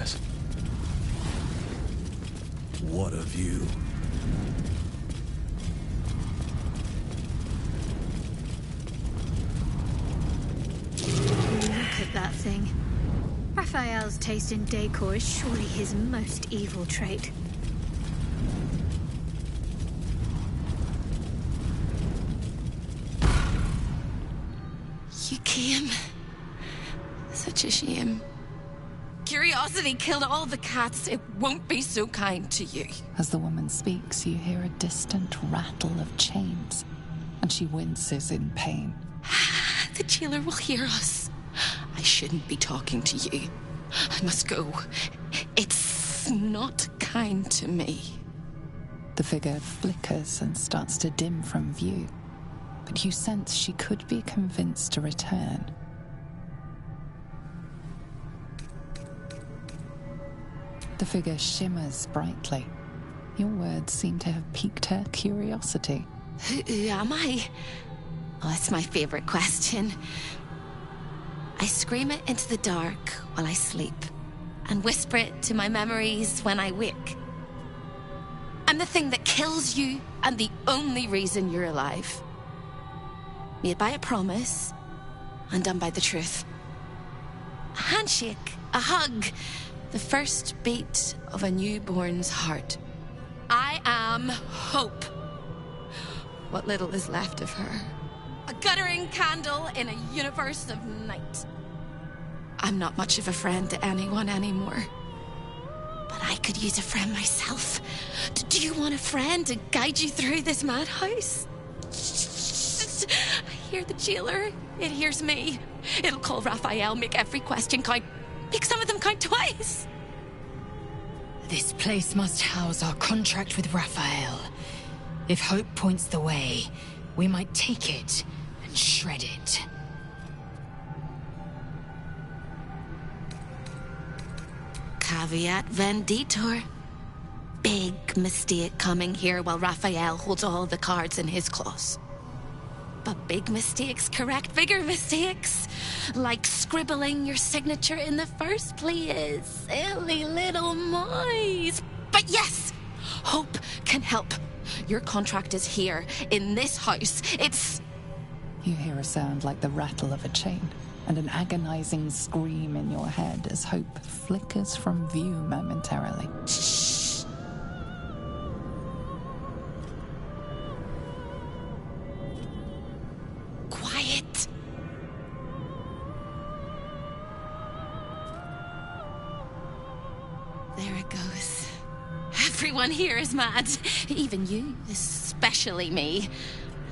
Yes. What a view. Look at that thing. Raphael's taste in decor is surely his most evil trait. You came. Such a shame. Curiosity killed all the cats. It won't be so kind to you. As the woman speaks, you hear a distant rattle of chains, and she winces in pain. The jailer will hear us. I shouldn't be talking to you. I must go. It's not kind to me. The figure flickers and starts to dim from view, but you sense she could be convinced to return. The figure shimmers brightly. Your words seem to have piqued her curiosity. Who am I? Oh, it's my favorite question. I scream it into the dark while I sleep, and whisper it to my memories when I wake. I'm the thing that kills you, and the only reason you're alive. Made by a promise, undone by the truth. A handshake, a hug, the first beat of a newborn's heart. I am hope. What little is left of her. A guttering candle in a universe of night. I'm not much of a friend to anyone anymore. But I could use a friend myself. Do you want a friend to guide you through this madhouse? I hear the jailer. It hears me. It'll call Raphael, make every question count. Make some of them count twice. This place must house our contract with Raphael. If hope points the way, we might take it and shred it. Caveat venditor. Big mistake coming here while Raphael holds all the cards in his claws. But big mistakes correct bigger mistakes. Like scribbling your signature in the first place. Silly little mice. But yes, hope can help. Your contract is here, in this house. It's... You hear a sound like the rattle of a chain, and an agonizing scream in your head as hope flickers from view momentarily. Shh. Quiet. There it goes. Everyone here is mad. Even you, especially me.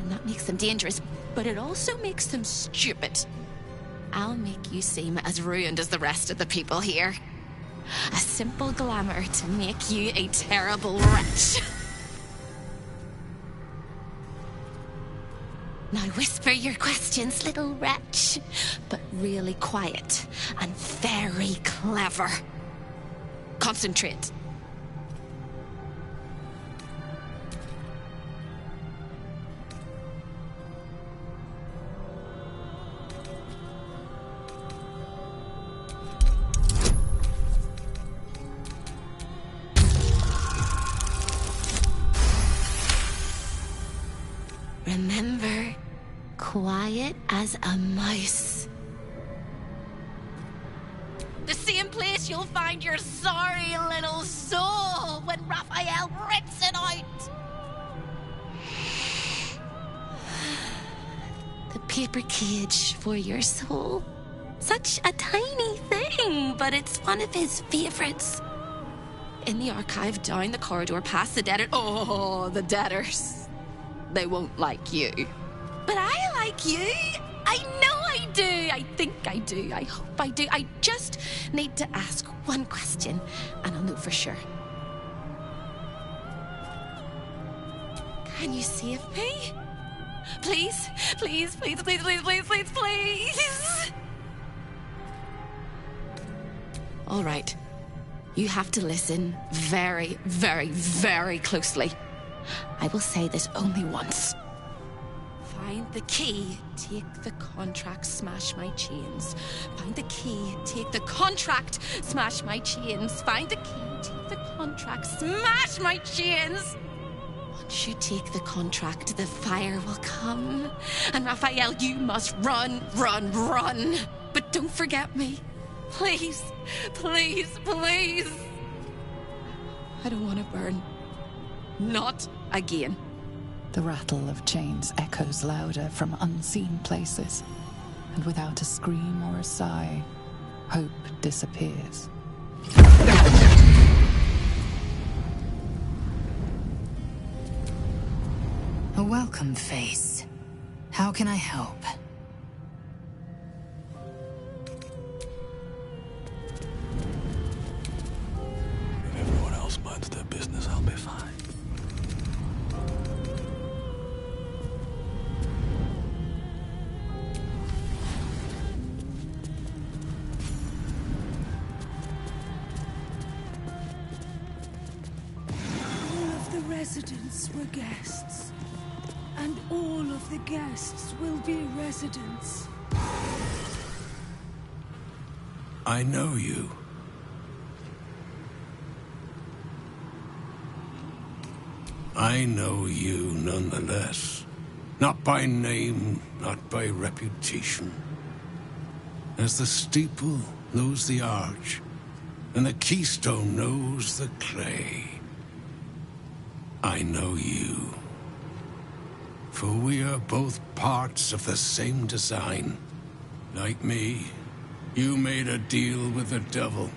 And that makes them dangerous, but it also makes them stupid. I'll make you seem as ruined as the rest of the people here. A simple glamour to make you a terrible wretch. Now whisper your questions, little wretch. But really quiet and very clever. Concentrate. Remember, quiet as a mouse. The same place you'll find your sorry little soul when Raphael rips it out. The paper cage for your soul. Such a tiny thing, but it's one of his favorites. In the archive, down the corridor, past the debtor. Oh, the debtors. They won't like you. But I like you. I know I do. I think I do. I hope I do. I just need to ask one question, and I'll know for sure. Can you save me? Please, please, please, please, please, please, please, please. All right. You have to listen very, very, very closely. I will say this only once. Find the key, take the contract, smash my chains. Find the key, take the contract, smash my chains. Find the key, take the contract, smash my chains. Once you take the contract, the fire will come. And Raphael, you must run, run, run. But don't forget me. Please, please, please. I don't want to burn. Not again. The rattle of chains echoes louder from unseen places, and without a scream or a sigh, hope disappears. A welcome face. How can I help? If everyone else minds their business, I'll be fine. Residents were guests, and all of the guests will be residents. I know you. I know you nonetheless. Not by name, not by reputation. As the steeple knows the arch, and the keystone knows the clay. I know you. For we are both parts of the same design. Like me, you made a deal with the devil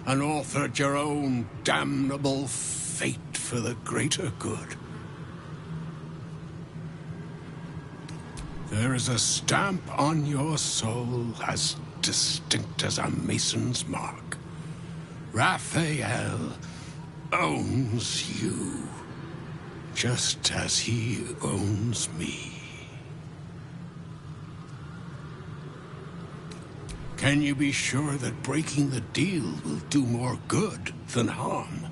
and authored your own damnable fate for the greater good. There is a stamp on your soul as distinct as a mason's mark. Raphael owns you, just as he owns me. Can you be sure that breaking the deal will do more good than harm?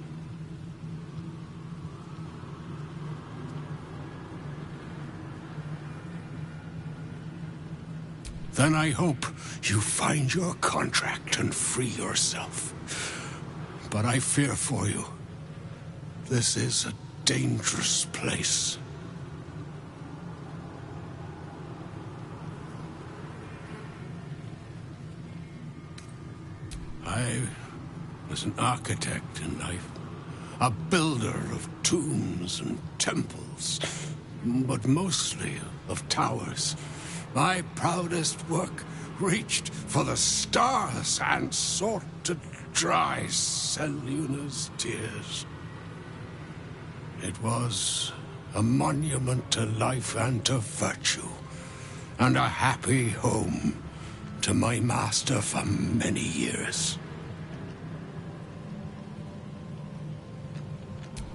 Then I hope you find your contract and free yourself. But I fear for you. This is a dangerous place. I was an architect in life, a builder of tombs and temples, but mostly of towers. My proudest work reached for the stars and sought to dry Seleuna's tears. It was a monument to life and to virtue, and a happy home to my master for many years.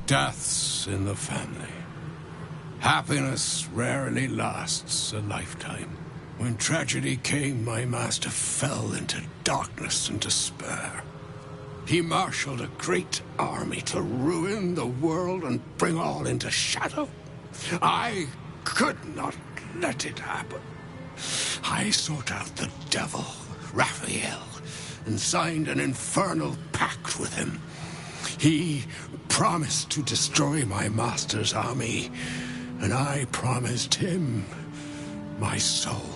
Deaths in the family. Happiness rarely lasts a lifetime. When tragedy came, my master fell into darkness and despair. He marshaled a great army to ruin the world and bring all into shadow. I could not let it happen. I sought out the devil, Raphael, and signed an infernal pact with him. He promised to destroy my master's army, and I promised him my soul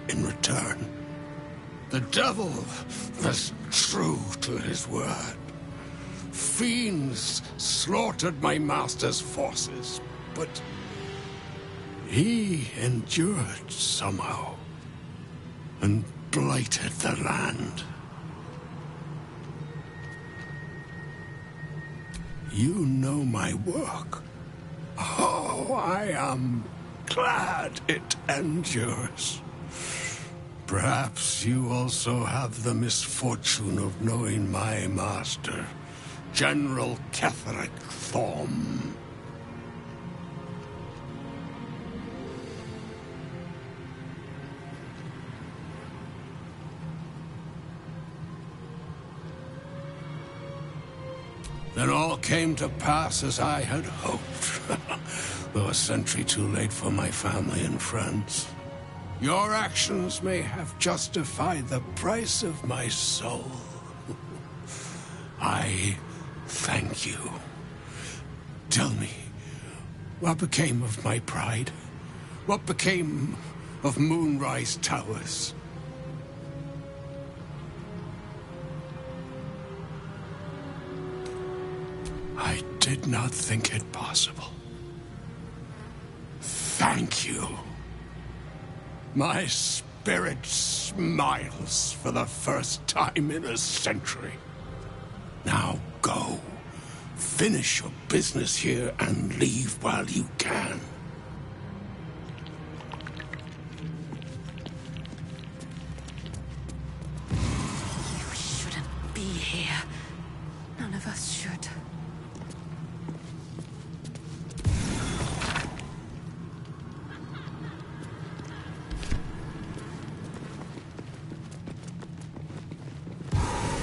in return. The devil was true to his word. Fiends slaughtered my master's forces, but he endured somehow and blighted the land. You know my work. Oh, I am glad it endures. Perhaps you also have the misfortune of knowing my master, General Ketheric Thorm. Then all came to pass as I had hoped. though a century too late for my family and friends. Your actions may have justified the price of my soul. I thank you. Tell me, what became of my pride? What became of Moonrise Towers? I did not think it possible. Thank you. My spirit smiles for the first time in a century. Now go. Finish your business here and leave while you can. You shouldn't be here. None of us should.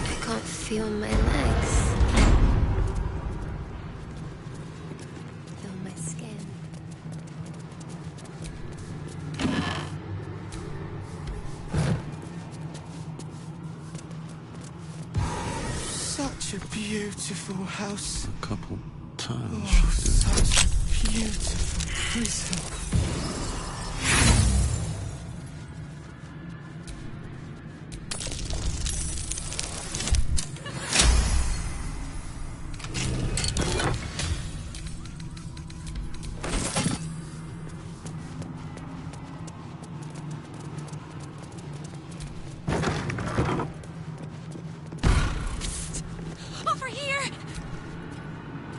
I can't feel my legs. Feel my skin. Such a beautiful house. A couple times. Oh, such a beautiful prison. Over here!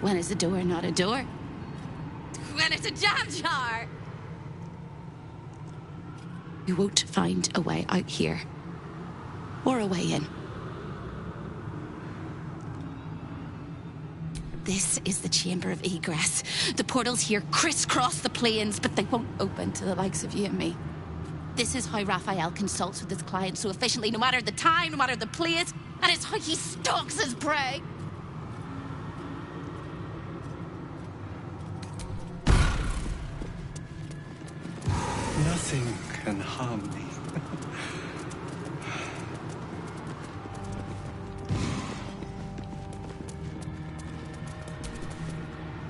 When is a door not a door? When it's a jam jar! You won't find a way out here. Or a way in. This is the chamber of egress. The portals here crisscross the plains, but they won't open to the likes of you and me. This is how Raphael consults with his clients so efficiently, no matter the time, no matter the place, and it's how he stalks his prey. Nothing can harm me.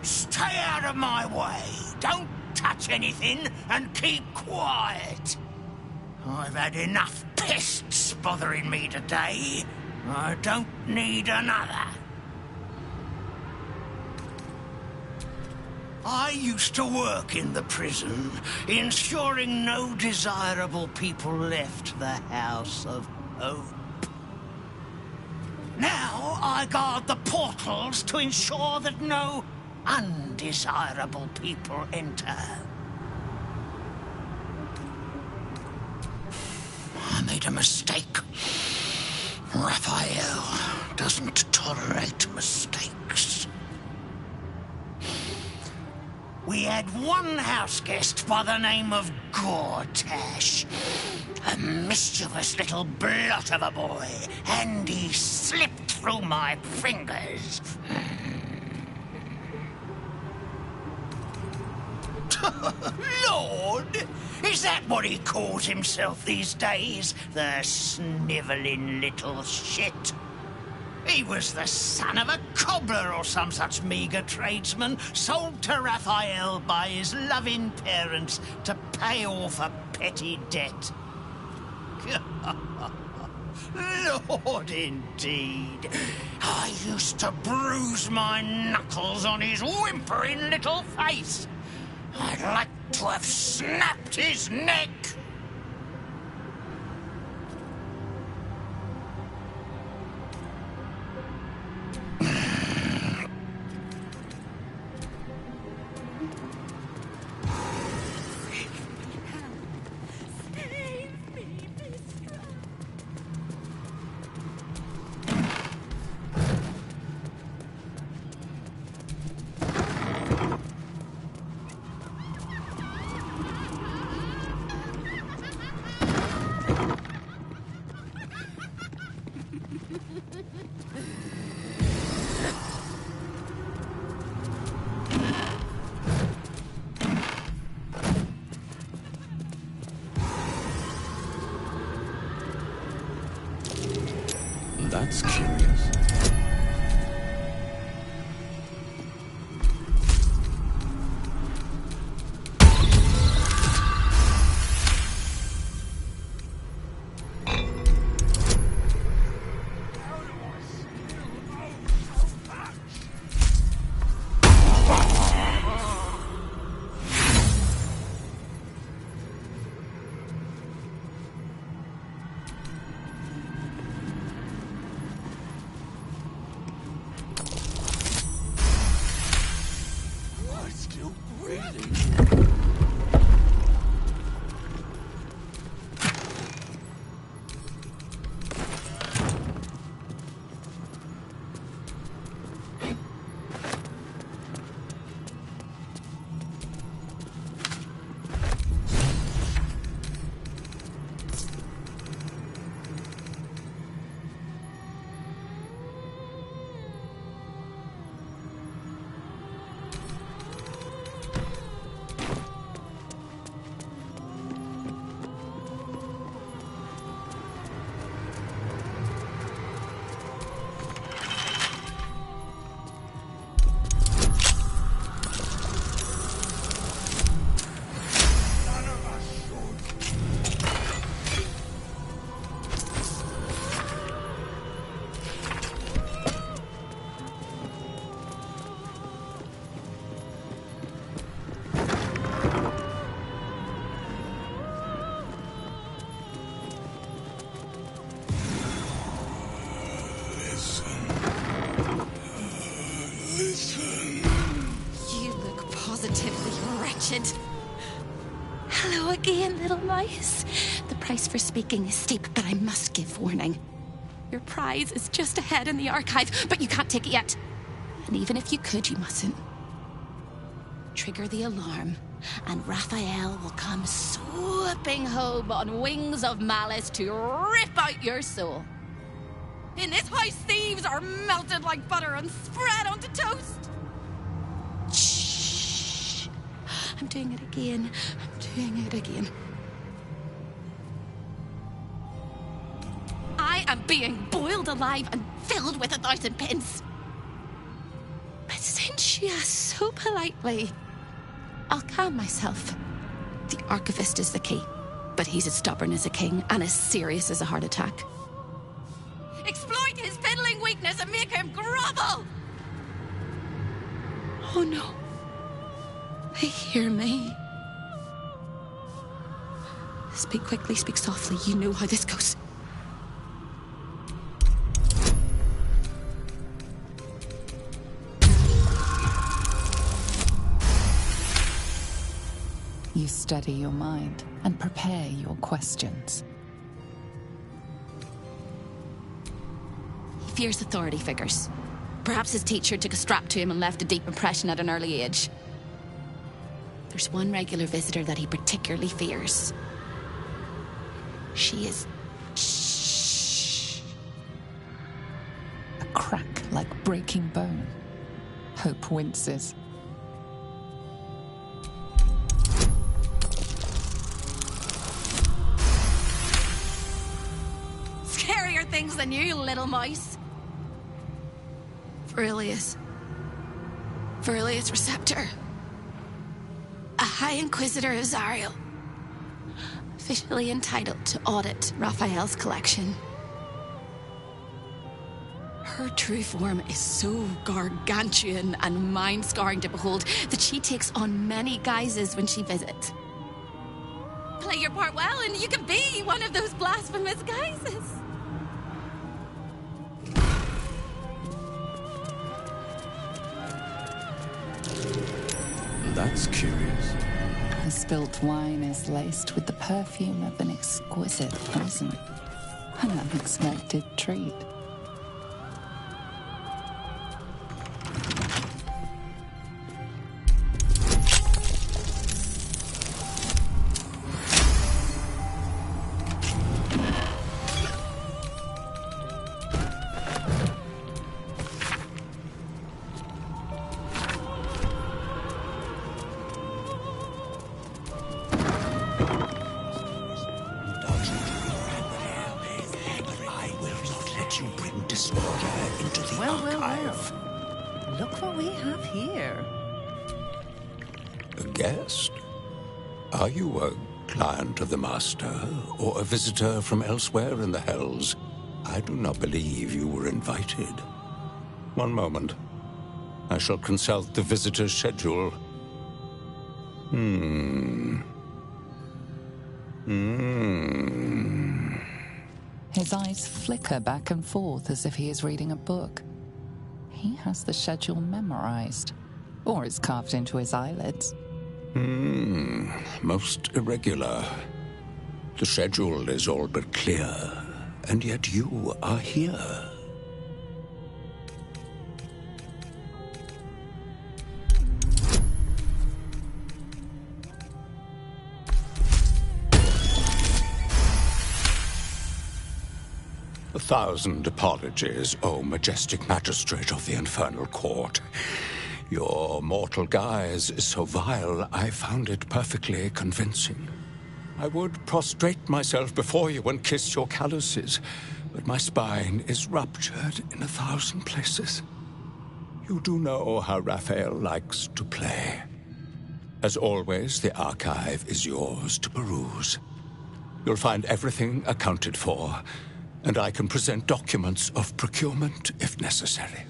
Stay out of my way. Don't touch anything and keep quiet. I've had enough pests bothering me today. I don't need another. I used to work in the prison, ensuring no desirable people left the House of Hope. Now I guard the portals to ensure that no undesirable people enter. I made a mistake. Raphael doesn't tolerate mistakes. We had one house guest by the name of Gortash. A mischievous little blot of a boy, and he slipped through my fingers. Lord, is that what he calls himself these days? The snivelling little shit. He was the son of a cobbler or some such meagre tradesman, sold to Raphael by his loving parents to pay off a petty debt. Lord, indeed. I used to bruise my knuckles on his whimpering little face. I'd like to have snapped his neck. That's curious. Hello again, little mice. The price for speaking is steep, but I must give warning. Your prize is just ahead in the archive, but you can't take it yet. And even if you could, you mustn't. Trigger the alarm, and Raphael will come swooping home on wings of malice to rip out your soul. In this house, thieves are melted like butter and spread onto toast. I'm doing it again. I'm doing it again. I am being boiled alive and filled with 1,000 pins. But since she asks so politely, I'll calm myself. The archivist is the key, but he's as stubborn as a king and as serious as a heart attack. Exploit his fiddling weakness and make him grovel! Oh no. They hear me. Speak quickly, speak softly. You know how this goes. You steady your mind and prepare your questions. He fears authority figures. Perhaps his teacher took a strap to him and left a deep impression at an early age. There's one regular visitor that he particularly fears. She is... Shh. A crack like breaking bone. Hope winces. Scarier things than you, little mice. Verilius Receptor. A High Inquisitor of Zariel. Officially entitled to audit Raphael's collection. Her true form is so gargantuan and mind-scarring to behold that she takes on many guises when she visits. Play your part well and you can be one of those blasphemous guises. That's curious. The spilt wine is laced with the perfume of an exquisite poison. An unexpected treat. I will not let you yourself. Look what we have here. A guest? Are you a client of the Master, or a visitor from elsewhere in the Hells? I do not believe you were invited. One moment. I shall consult the visitor's schedule. His eyes flicker back and forth as if he is reading a book. He has the schedule memorized, or it's carved into his eyelids. Most irregular. The schedule is all but clear, and yet you are here. A thousand apologies, O majestic magistrate of the Infernal Court. Your mortal guise is so vile, I found it perfectly convincing. I would prostrate myself before you and kiss your calluses, but my spine is ruptured in 1,000 places. You do know how Raphael likes to play. As always, the archive is yours to peruse. You'll find everything accounted for, and I can present documents of procurement if necessary.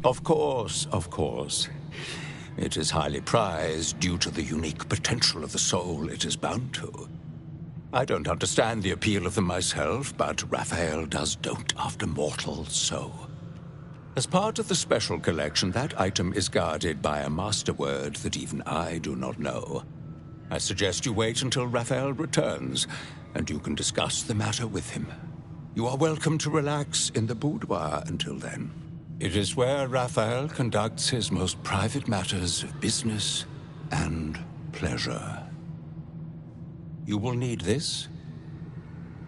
Of course, of course. It is highly prized due to the unique potential of the soul it is bound to. I don't understand the appeal of them myself, but Raphael does dote after mortals so. As part of the special collection, that item is guarded by a master word that even I do not know. I suggest you wait until Raphael returns, and you can discuss the matter with him. You are welcome to relax in the boudoir until then. It is where Raphael conducts his most private matters of business and pleasure. You will need this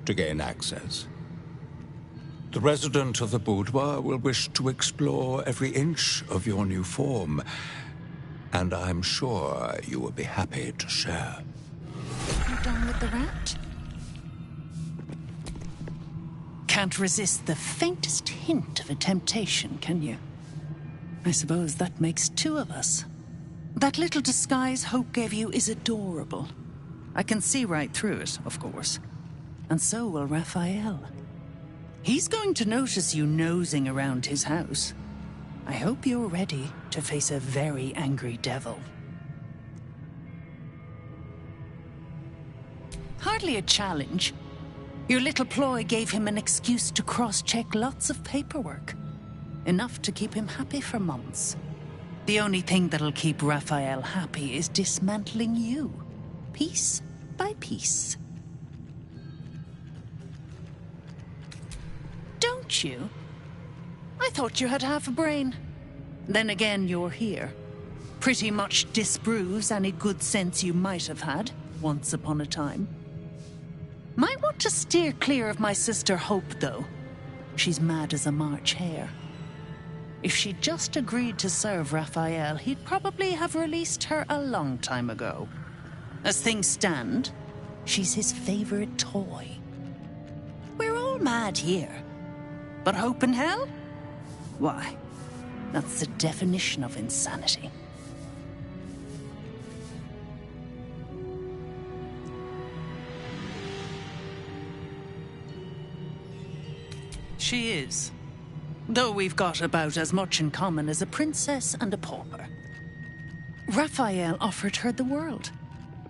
to gain access. The resident of the boudoir will wish to explore every inch of your new form, and I'm sure you will be happy to share. You done with the rat? Can't resist the faintest hint of a temptation, can you? I suppose that makes two of us. That little disguise Hope gave you is adorable. I can see right through it, of course. And so will Raphael. He's going to notice you nosing around his house. I hope you're ready to face a very angry devil. Hardly a challenge. Your little ploy gave him an excuse to cross-check lots of paperwork. Enough to keep him happy for months. The only thing that'll keep Raphael happy is dismantling you, piece by piece. Don't you? I thought you had half a brain. Then again, you're here. Pretty much disproves any good sense you might have had once upon a time. Might want to steer clear of my sister Hope, though. She's mad as a March hare. If she'd just agreed to serve Raphael, he'd probably have released her a long time ago. As things stand, she's his favorite toy. We're all mad here. But Hope in hell? Why, that's the definition of insanity. She is. Though we've got about as much in common as a princess and a pauper. Raphael offered her the world.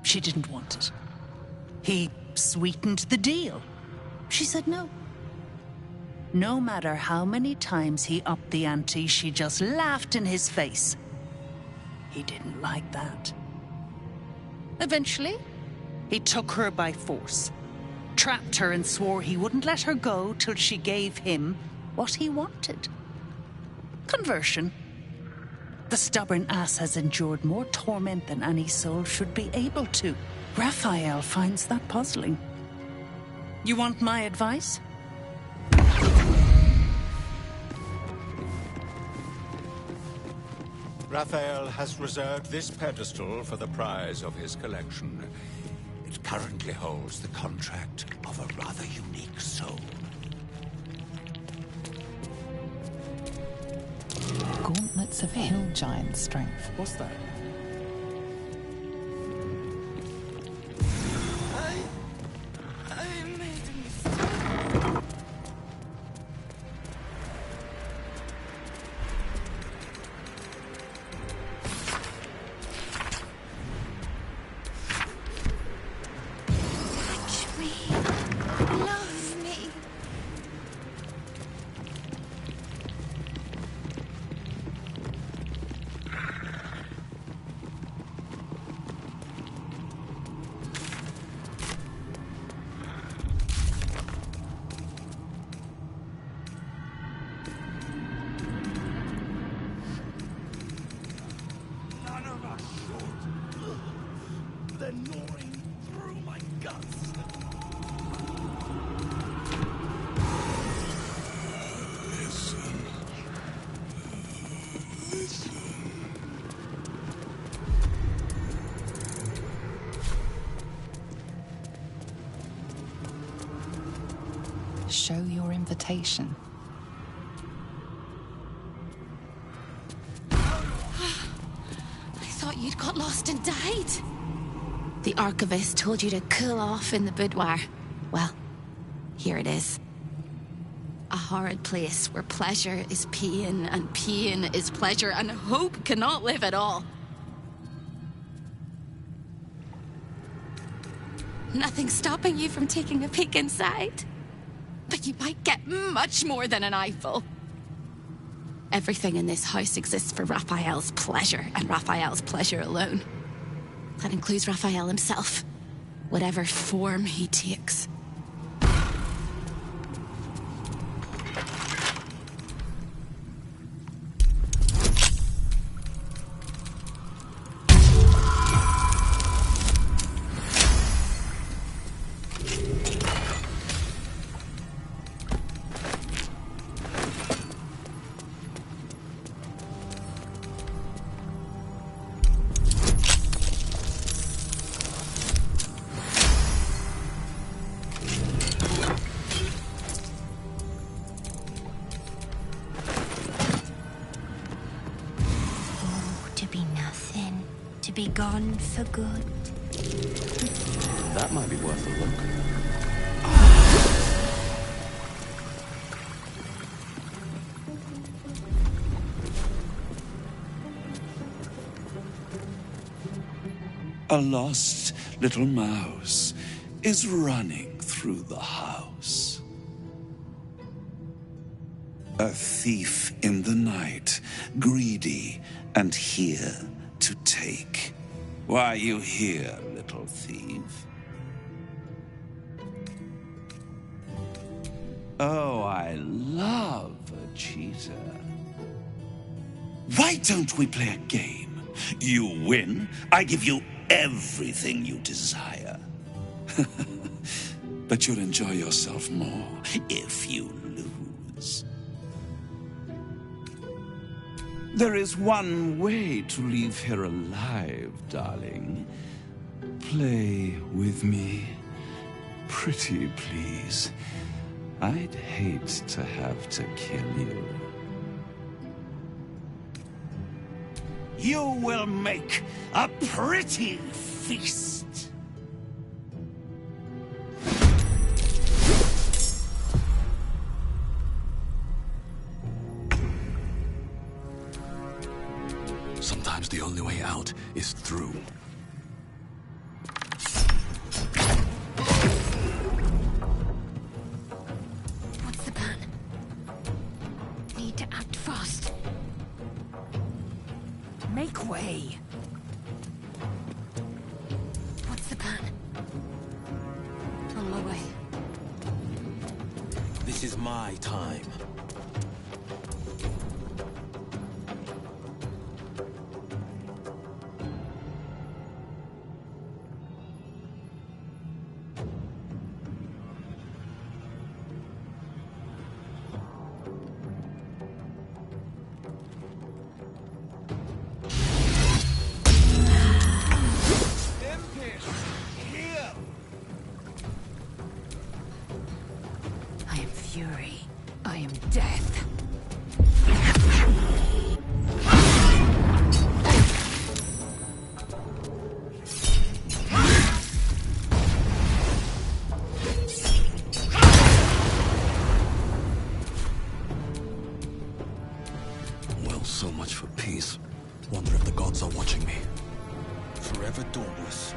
She didn't want it. He sweetened the deal. She said no. No matter how many times he upped the ante, she just laughed in his face. He didn't like that. Eventually, he took her by force. Trapped her and swore he wouldn't let her go till she gave him what he wanted. Conversion. The stubborn ass has endured more torment than any soul should be able to. Raphael finds that puzzling. You want my advice? Raphael has reserved this pedestal for the prize of his collection. It currently holds the contract of a rather unique soul. That's of hill giant strength. What's that? I made a mistake. Touch me. Love me. None of us should. They're gnawing through my guts. Listen. Show your invitation. I thought you'd got lost and died. The archivist told you to cool off in the boudoir. Well, here it is. A horrid place where pleasure is pain and pain is pleasure and hope cannot live at all. Nothing stopping you from taking a peek inside. But you might get much more than an eyeful. Everything in this house exists for Raphael's pleasure, and Raphael's pleasure alone. That includes Raphael himself, whatever form he takes. Be gone for good. That might be worth a look. A lost little mouse is running through the house. A thief in the night, greedy and here to take. Why are you here, little thief? Oh, I love a cheater. Why don't we play a game? You win, I give you everything you desire. But you'll enjoy yourself more if you lose. There is one way to leave here alive, darling. Play with me. Pretty please. I'd hate to have to kill you. You will make a pretty feast. Sometimes the only way out is through. What's the plan? Need to act fast. Make way. What's the plan? On my way. This is my time. I am fury. I am death. for Dauntless.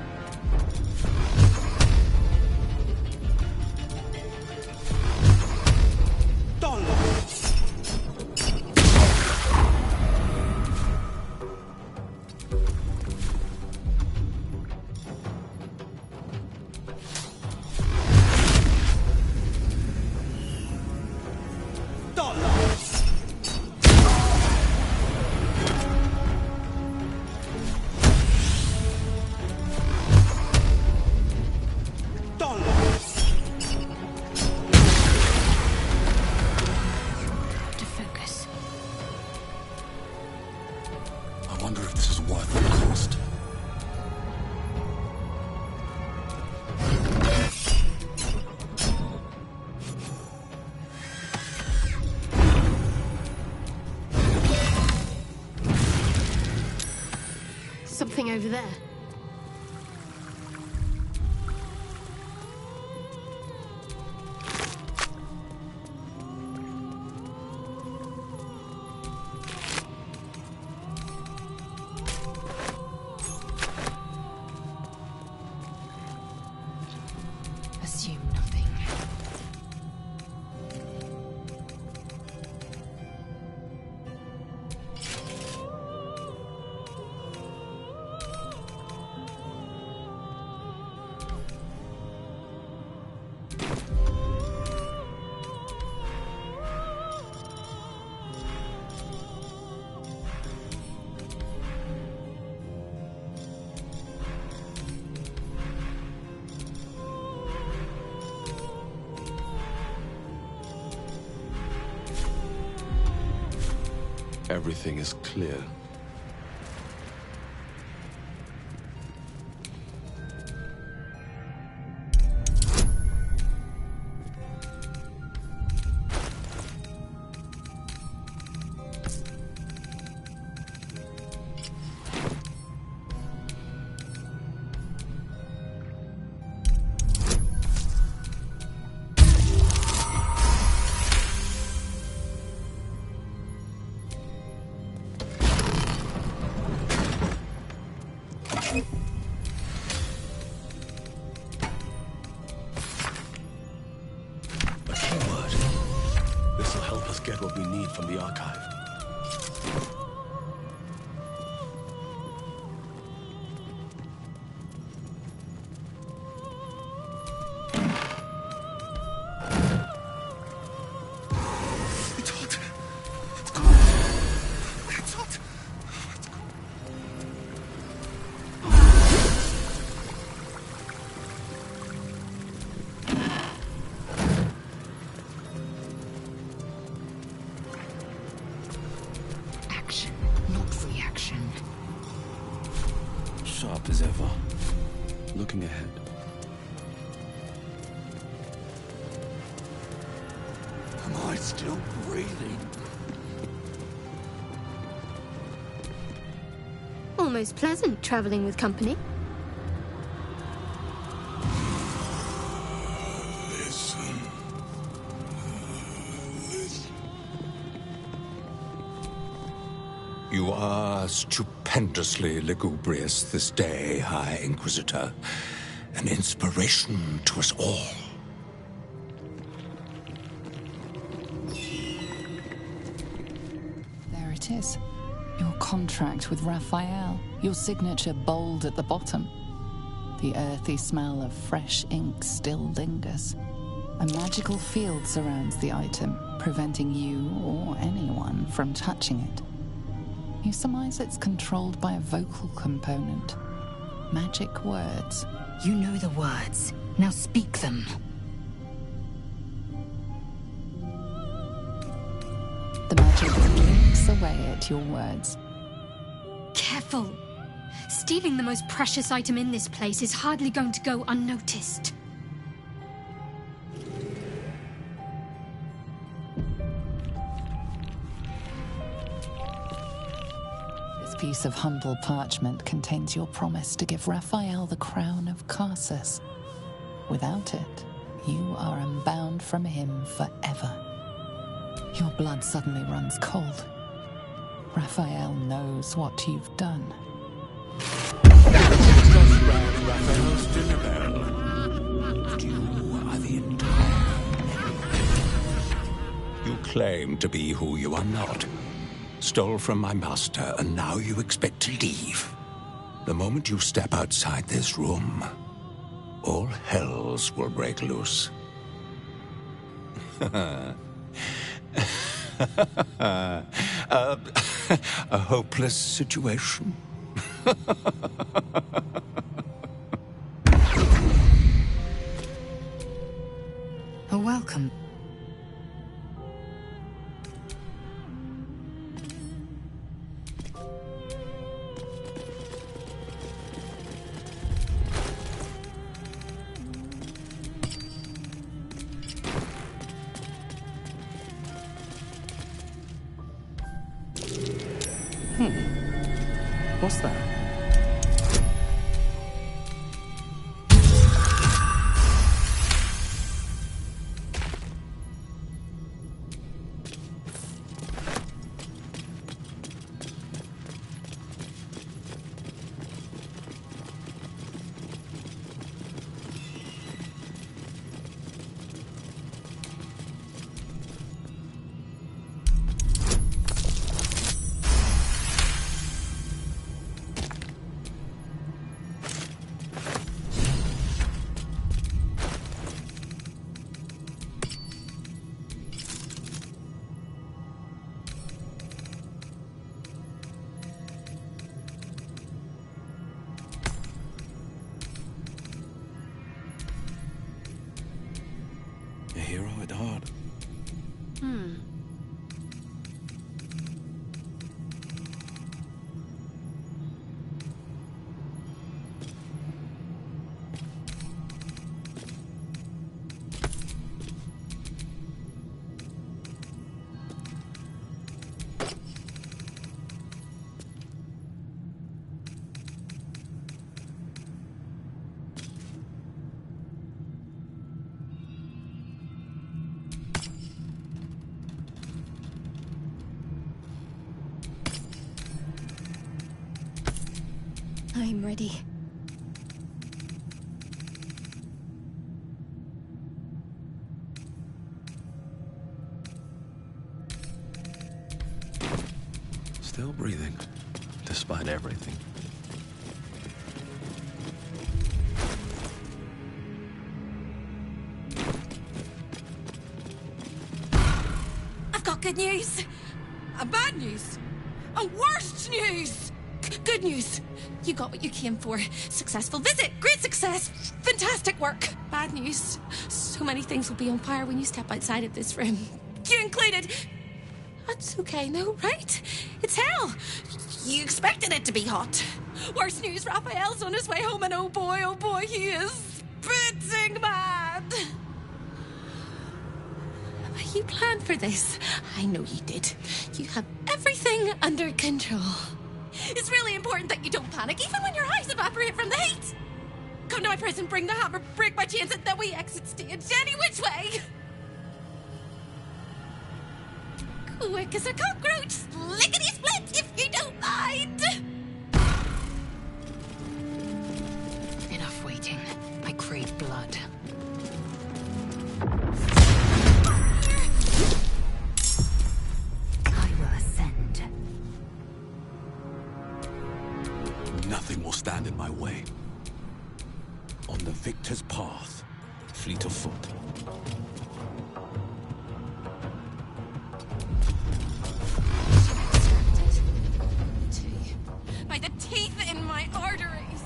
Something over there. Assume nothing. Everything is clear. Get what we need from the archive. It's hot. It's cold. It's hot. Sharp as ever. Looking ahead. Am I still breathing? Almost pleasant traveling with company. Listen. You are stupendously lugubrious this day, High Inquisitor. An inspiration to us all. There it is. Your contract with Raphael. Your signature bold at the bottom. The earthy smell of fresh ink still lingers. A magical field surrounds the item, preventing you or anyone from touching it. You surmise it's controlled by a vocal component. Magic words. You know the words. Now speak them. The magic blinks away at your words. Careful. Stealing the most precious item in this place is hardly going to go unnoticed. This piece of humble parchment contains your promise to give Raphael the crown of Carsus. Without it, you are unbound from him forever. Your blood suddenly runs cold. Raphael knows what you've done. Raphael's dinner bell. But you are the entire enemy. You claim to be who you are not. Stole from my master, and now you expect to leave. The moment you step outside this room, all hells will break loose. A hopeless situation. A welcome. What's that? A hero at heart. I'm ready. Still breathing, despite everything. I've got good news. Bad news. Worst news. Good news. You got what you came for. Successful visit. Great success. Fantastic work. Bad news. So many things will be on fire when you step outside of this room. You included. That's okay, no, right? It's hell. You expected it to be hot. Worst news, Raphael's on his way home, and oh boy, he is spitting mad. You planned for this. I know you did. You have everything under control. It's really important that you don't panic, even when your eyes evaporate from the heat. Come to my prison, bring the hammer, break my chains, and then we exit stage any which way. Quick as a cockroach, lickety-split, if you don't mind. Enough waiting. I crave blood. I will ascend. Nothing will stand in my way. On the victor's path, fleet of foot. By the teeth in my arteries.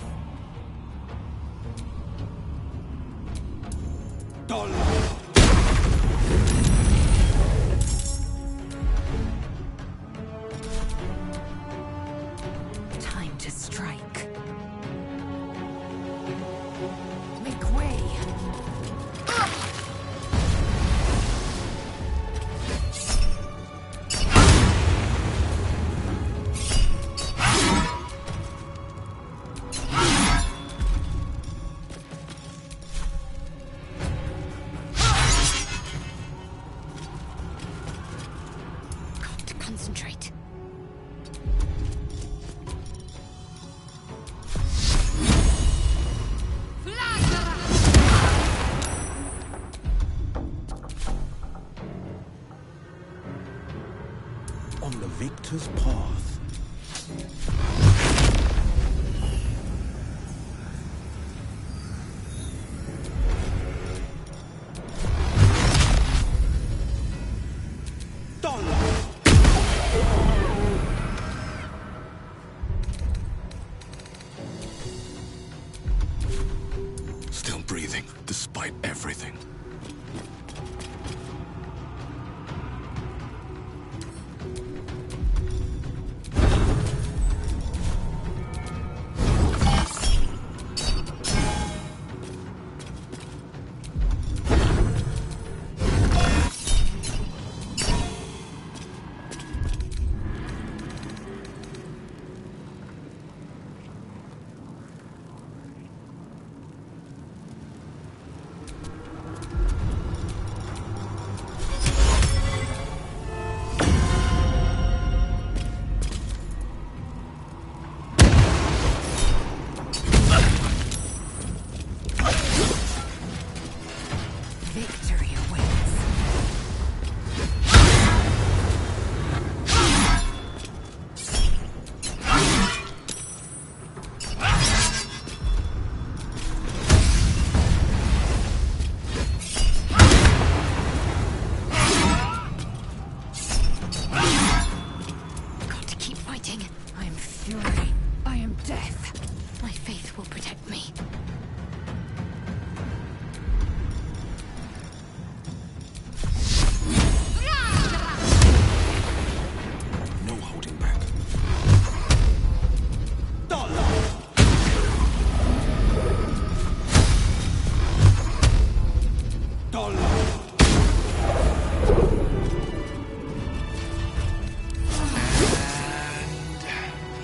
Time to strike. Make way. Got to concentrate. On the victor's path. Still breathing, despite everything.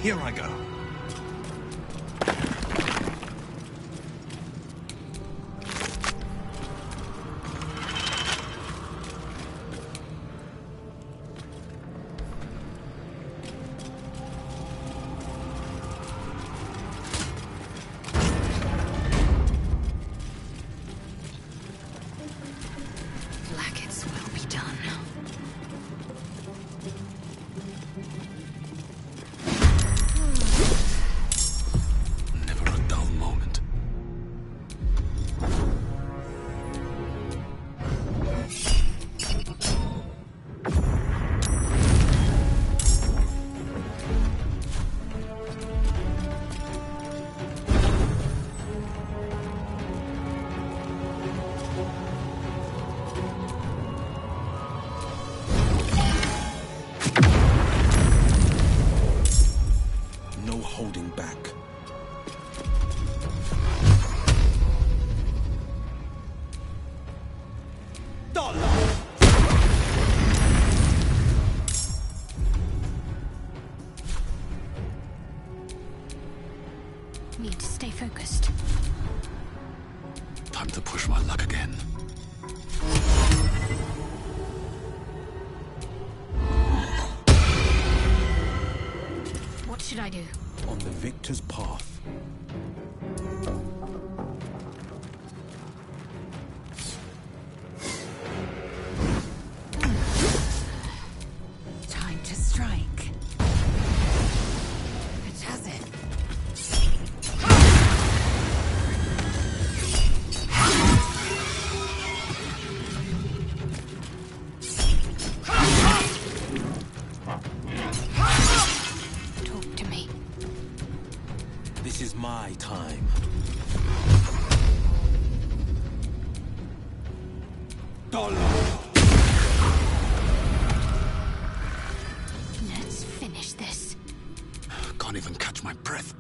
Here I go. Blackets will be done. Holding back. Need to stay focused. Time to push my luck again. What should I do? On the victor's path. Time to strike. It has it. Talk to me. This is my time. Let's finish this. Can't even catch my breath.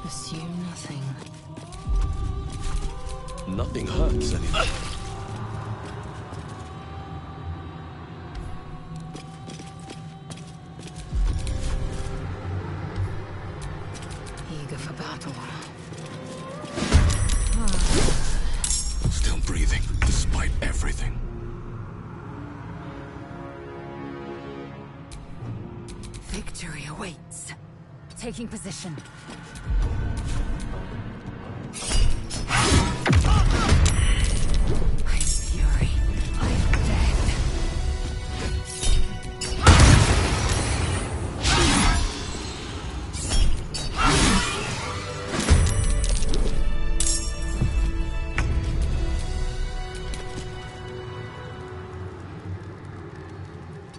Assume nothing. Nothing hurts anymore. Eager for battle. Still breathing, despite everything. taking position. My fury, my death.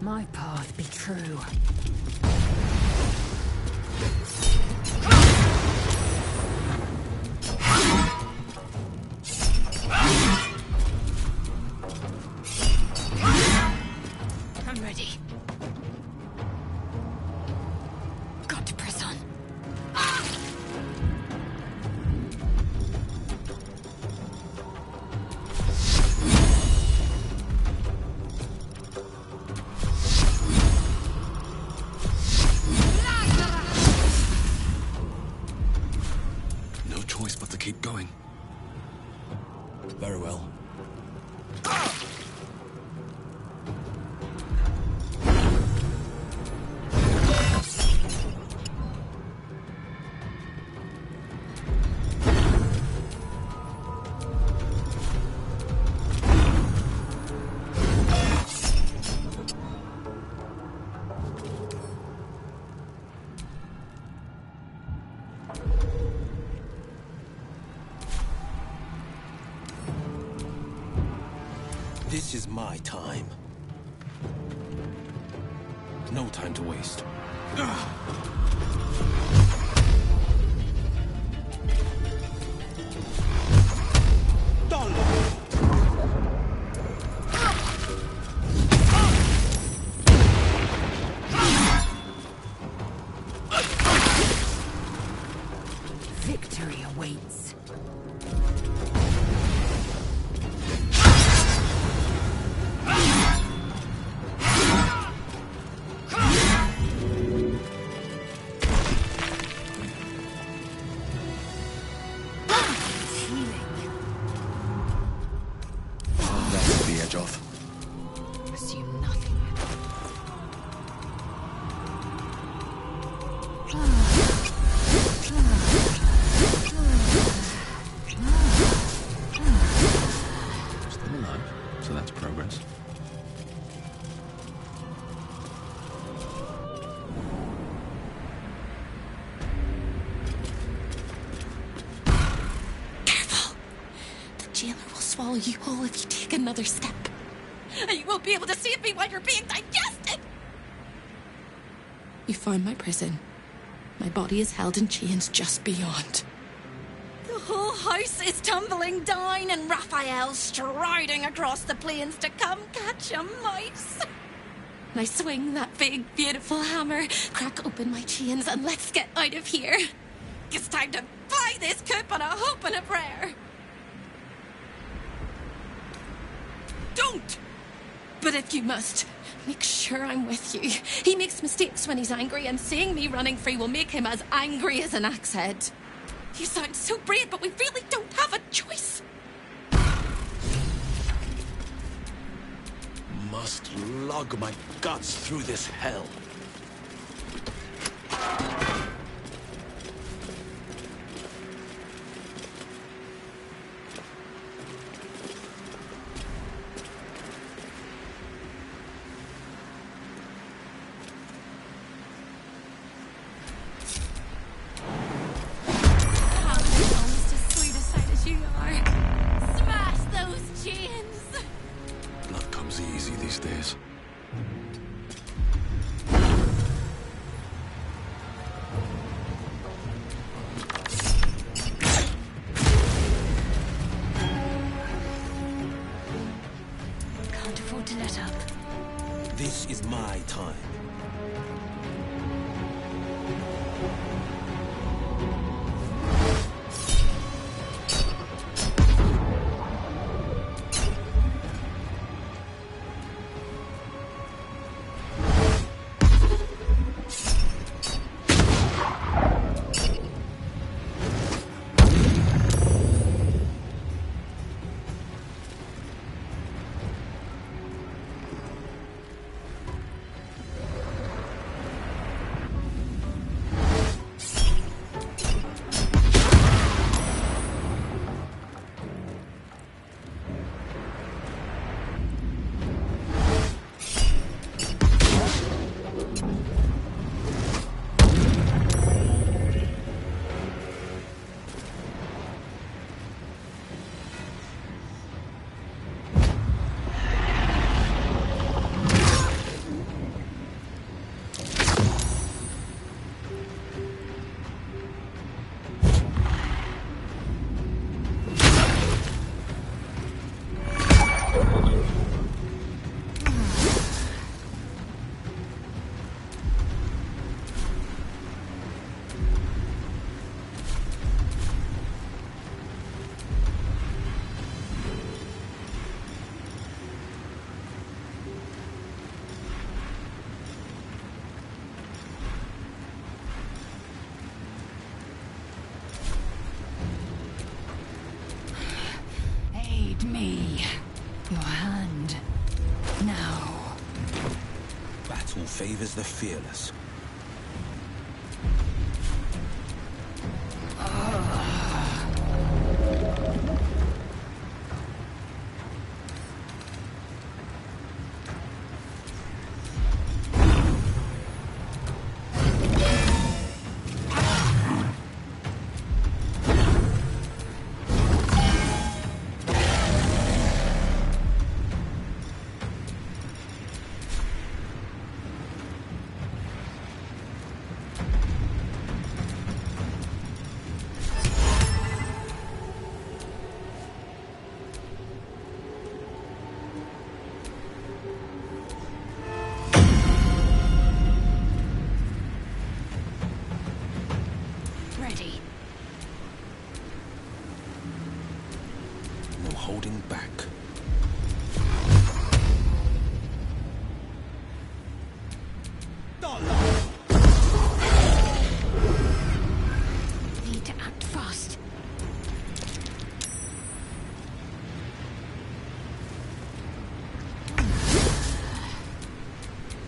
My path be true. I'm ready. Got to press on. No choice but to keep going. Very well. This is my time. No time to waste. Victory awaits. That's the edge off. Assume nothing. Still alive, so that's progress. Careful! The jailer will swallow you whole if you take another step. And you won't be able to save me while you're being digested! You found my prison. My body is held in chains just beyond. The whole house is tumbling down and Raphael's striding across the plains to come catch a mouse. And I swing that big, beautiful hammer, crack open my chains, and let's get out of here. It's time to fly this coop on a hope and a prayer. Don't! But if you must, make sure I'm with you. He makes mistakes when he's angry, and seeing me running free will make him as angry as an axe head. You sound so brave, but we really don't have a choice. Must lug my guts through this hell. Almost as sweet a sight as you are. Smash those chains! Blood comes easy these days. Can't afford to let up. This is my time. Let me. Your hand. Now. Battle favors the fearless. Ready. No holding back. Need to act fast.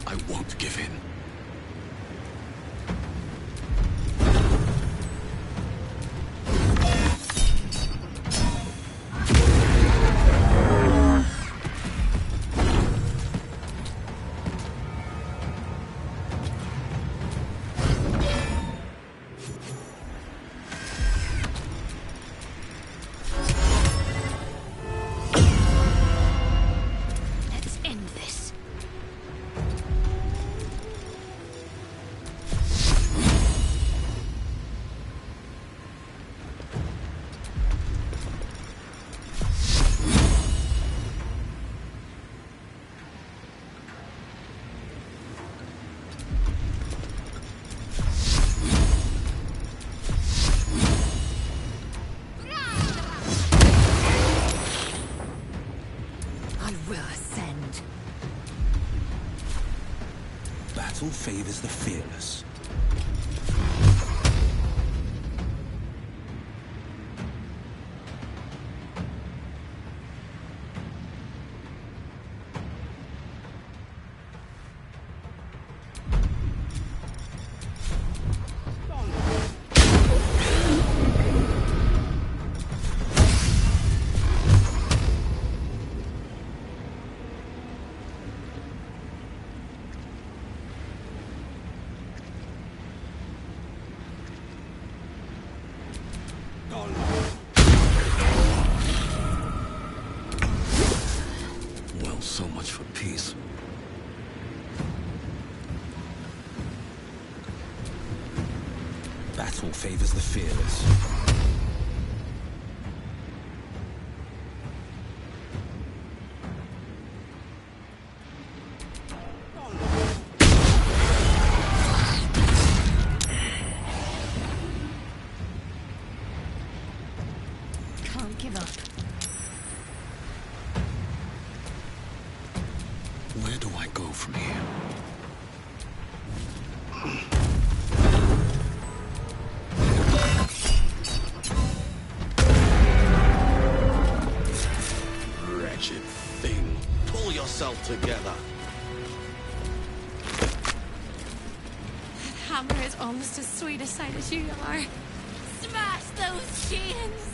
I won't give in. Let's end this. I will ascend. Battle favors the fearless. Well, so much for peace. Battle favors the fearless. Can't give up. Where do I go from here? Wretched thing. Pull yourself together. That hammer is almost as sweet a sight as you are. Smash those chains!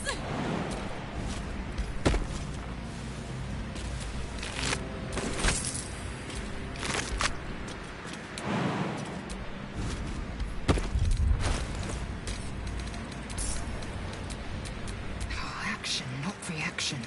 Action, not reaction.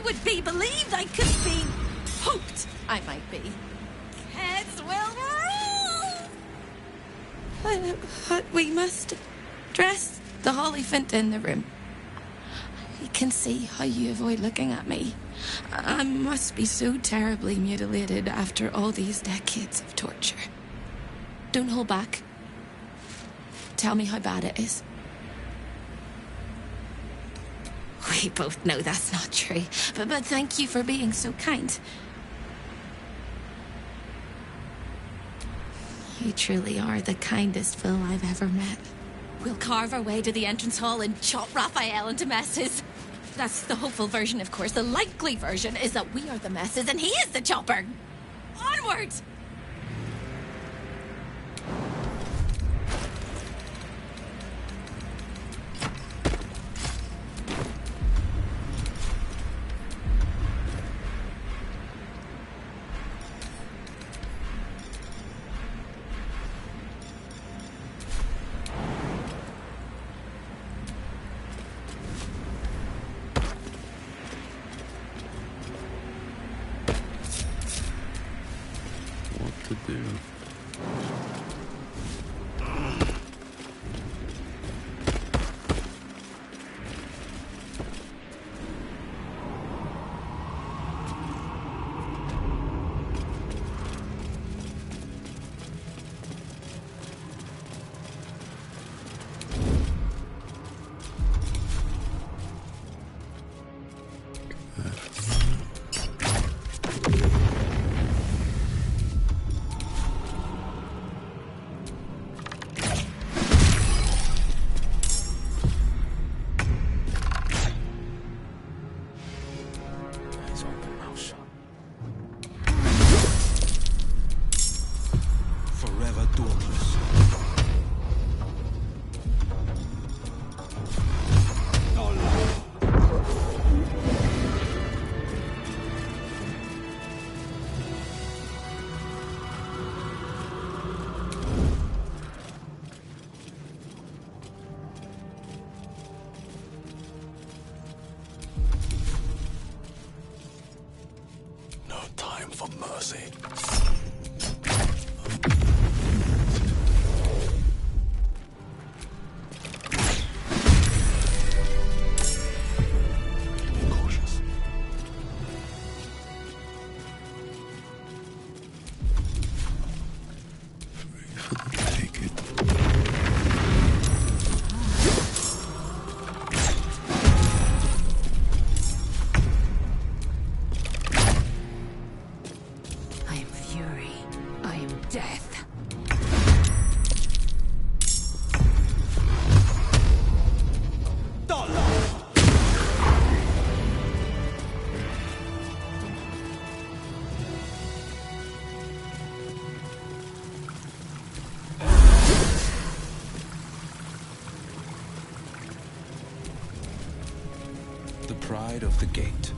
would be believed, I could be hoped I might be. Heads will roll! But we must dress the Hollyphant in the room. I can see how you avoid looking at me. I must be so terribly mutilated after all these decades of torture. Don't hold back. Tell me how bad it is. We both know that's not true, but thank you for being so kind. You truly are the kindest Phil I've ever met. We'll carve our way to the entrance hall and chop Raphael into messes. That's the hopeful version, of course. The likely version is that we are the messes and he is the chopper. Onward! To do. For mercy. Cautious. Take it. Death. The pride of the gate.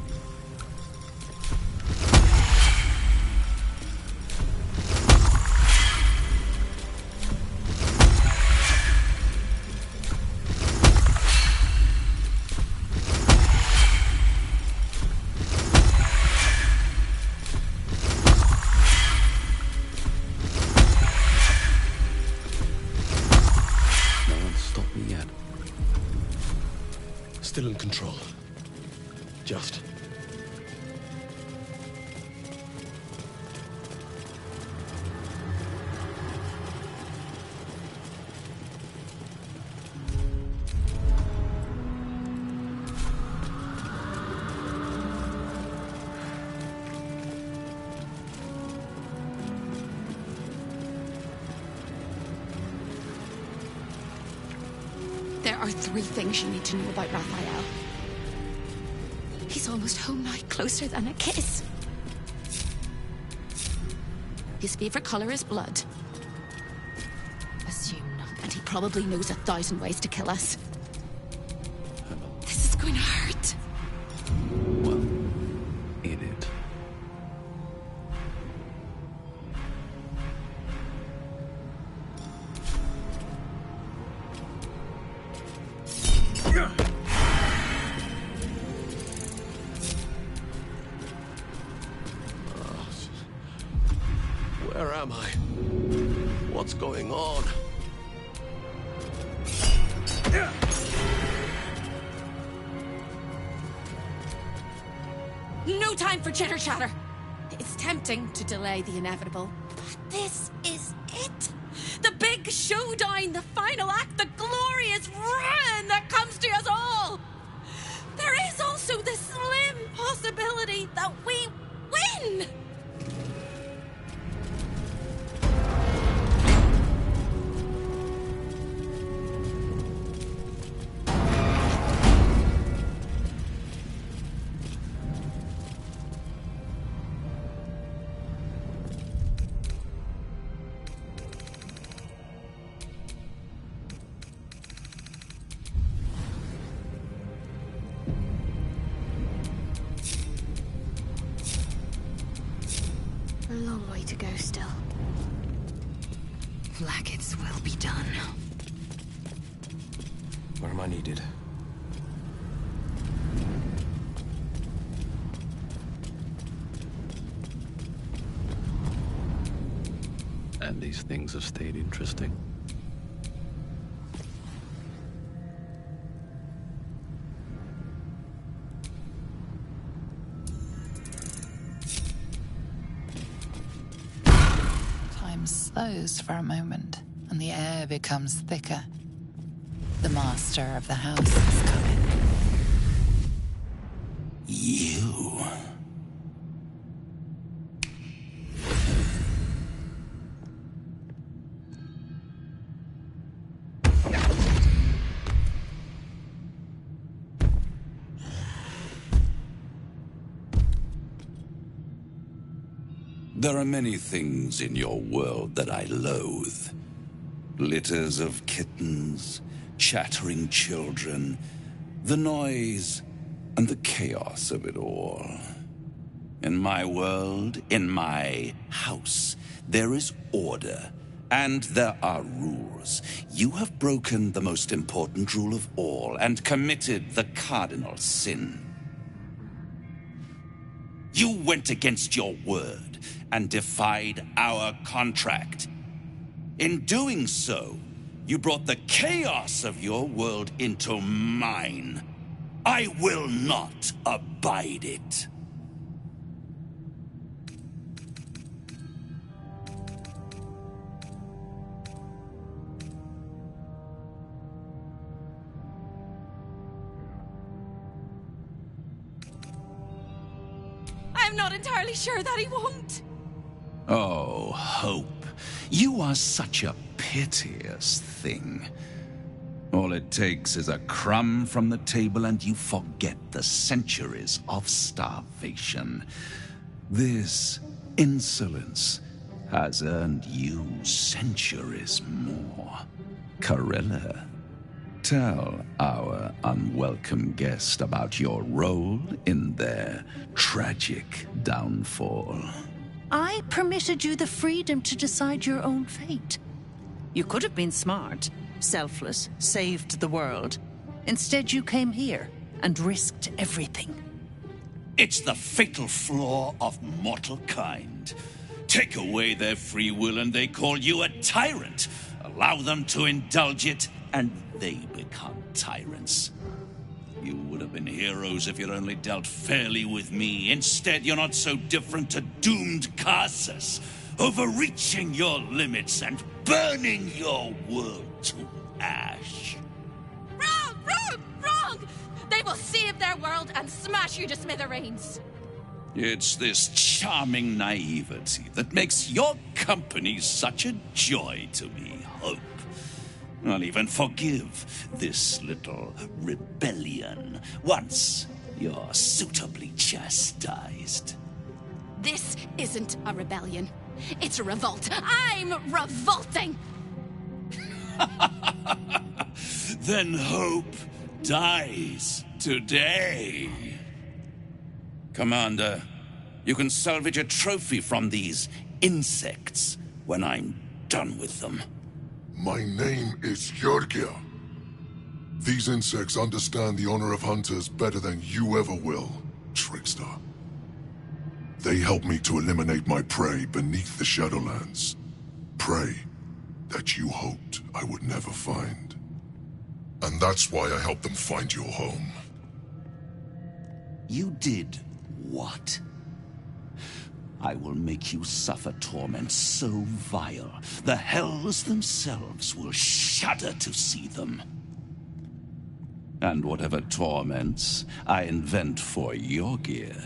Still in control. Just. There are 3 things you need to know about Raphael. He's almost home now, closer than a kiss. His favorite color is blood. Assume not. And he probably knows 1,000 ways to kill us. This is going to hurt. Well, in it. Where am I? What's going on? No time for chitter-chatter. It's tempting to delay the inevitable, but this is it. The big showdown, the final act, the glorious ruin that comes to us all. There is also the slim possibility that we win. A long way to go still. Blackets will be done. Where am I needed? And these things have stayed interesting. Time slows for a moment, and the air becomes thicker. The master of the house is coming. You. There are many things in your world that I loathe. Litters of kittens, chattering children, the noise and the chaos of it all. In my world, in my house, there is order, and there are rules. You have broken the most important rule of all, and committed the cardinal sin. You went against your word, and defied our contract. In doing so, you brought the chaos of your world into mine. I will not abide it. I'm not entirely sure that he won't. Oh, Hope, you are such a piteous thing. All it takes is a crumb from the table and you forget the centuries of starvation. This insolence has earned you centuries more. Corella, tell our unwelcome guest about your role in their tragic downfall. I permitted you the freedom to decide your own fate. You could have been smart, selfless, saved the world. Instead, you came here and risked everything. It's the fatal flaw of mortal kind. Take away their free will and they call you a tyrant. Allow them to indulge it and they become tyrants. You would have been heroes if you'd only dealt fairly with me. Instead, you're not so different to doomed Carsus, overreaching your limits and burning your world to ash. Wrong! Wrong! Wrong! They will save their world and smash you to smithereens. It's this charming naivety that makes your company such a joy to me, Hope. I'll even forgive this little rebellion once you're suitably chastised. This isn't a rebellion. It's a revolt. I'm revolting! Then Hope dies today. Commander, you can salvage a trophy from these insects when I'm done with them. My name is Georgia. These insects understand the honor of hunters better than you ever will, trickster. They helped me to eliminate my prey beneath the Shadowlands. Prey that you hoped I would never find. And that's why I helped them find your home. You did what? I will make you suffer torment so vile, the hells themselves will shudder to see them. And whatever torments I invent for your gear,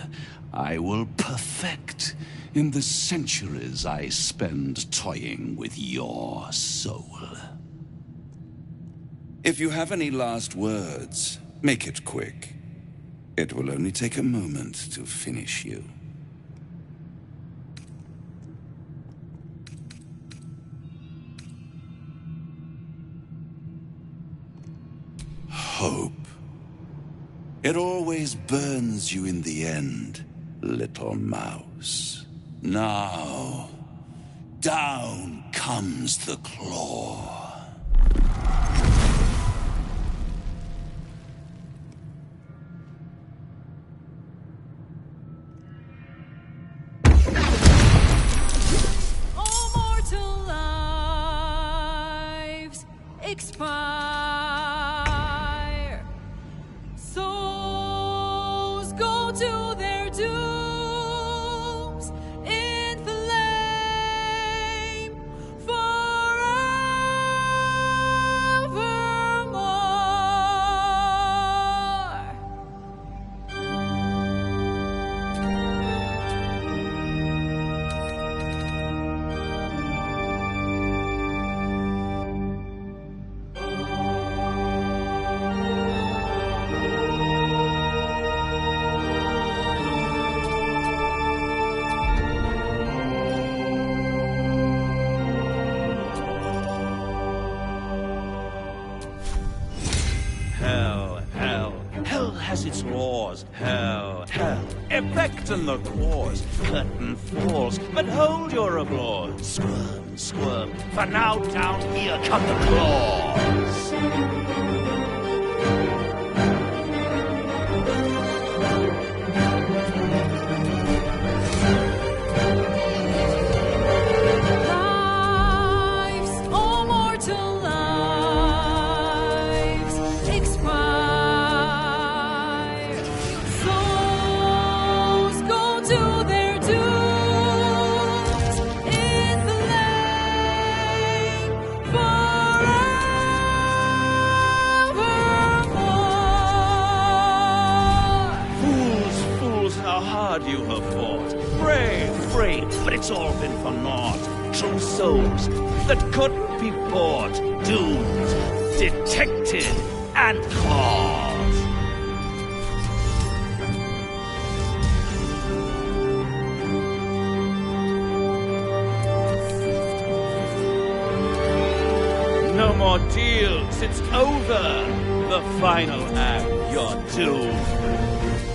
I will perfect in the centuries I spend toying with your soul. If you have any last words, make it quick. It will only take a moment to finish you. Hope. It always burns you in the end, little mouse. Now, down comes the claw. All mortal lives expire. Souls go to their dooms in flame forevermore. Hell has its laws. Hell. Effect in the cause. Curtain falls, but hold your applause. Squirm, for now down here come the claws. Lives, all mortal lives expire. Souls go to their dooms in flame forevermore. Fools, how hard you have fought. Brave, but it's all been for naught. True souls that couldn't be bought. Doomed, detected, and caught. No more deals, it's over. The final act, you're doomed.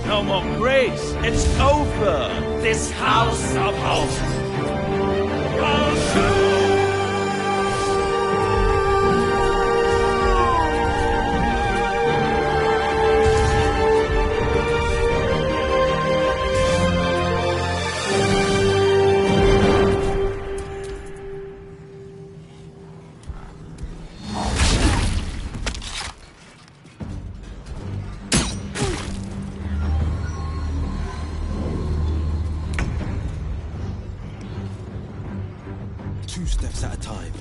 No more grace, it's over. This house of hope. You're doomed. Two steps at a time.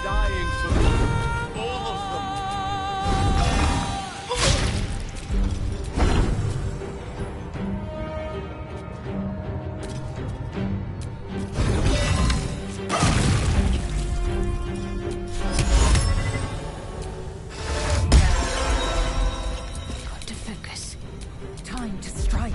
dying for me. All of them. Got to focus. Time to strike.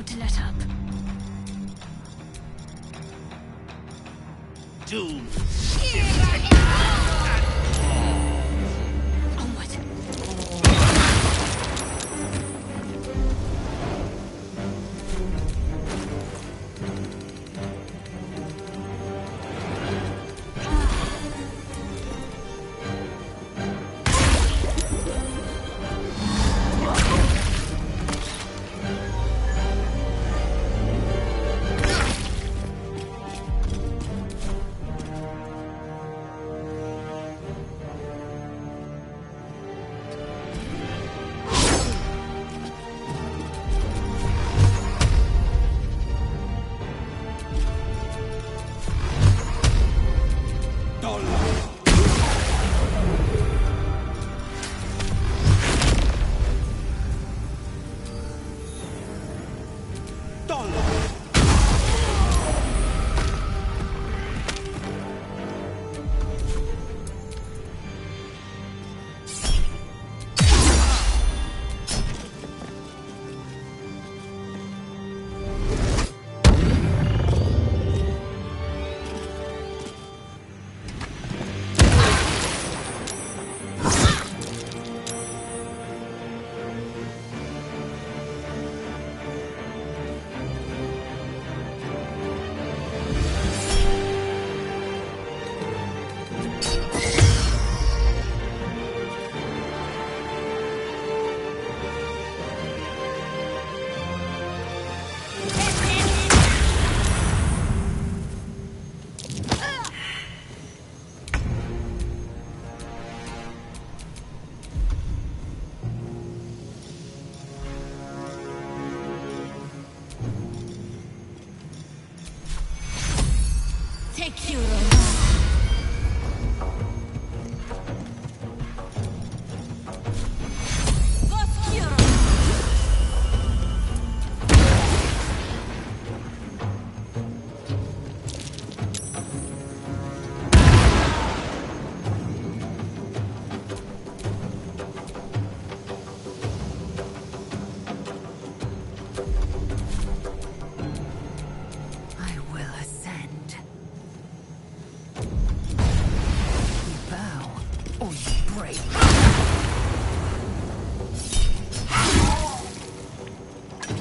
To let up. Doom. Onward. Take you.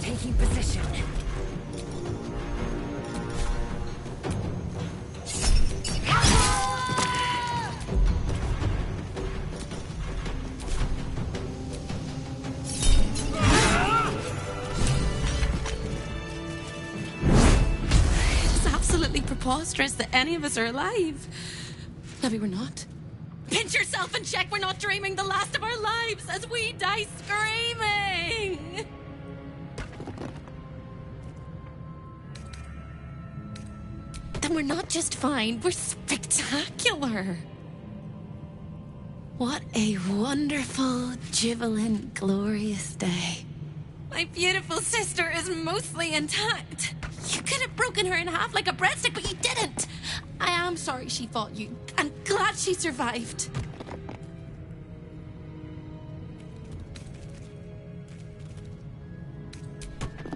Taking position. It's absolutely preposterous that any of us are alive. Maybe we're not. Pinch yourself and check we're not dreaming the last of our lives as we die screaming. Then we're not just fine, we're spectacular. What a wonderful, jubilant, glorious day. My beautiful sister is mostly intact. You could have broken her in half like a breadstick, but you didn't. I am sorry she fought you. I'm glad she survived.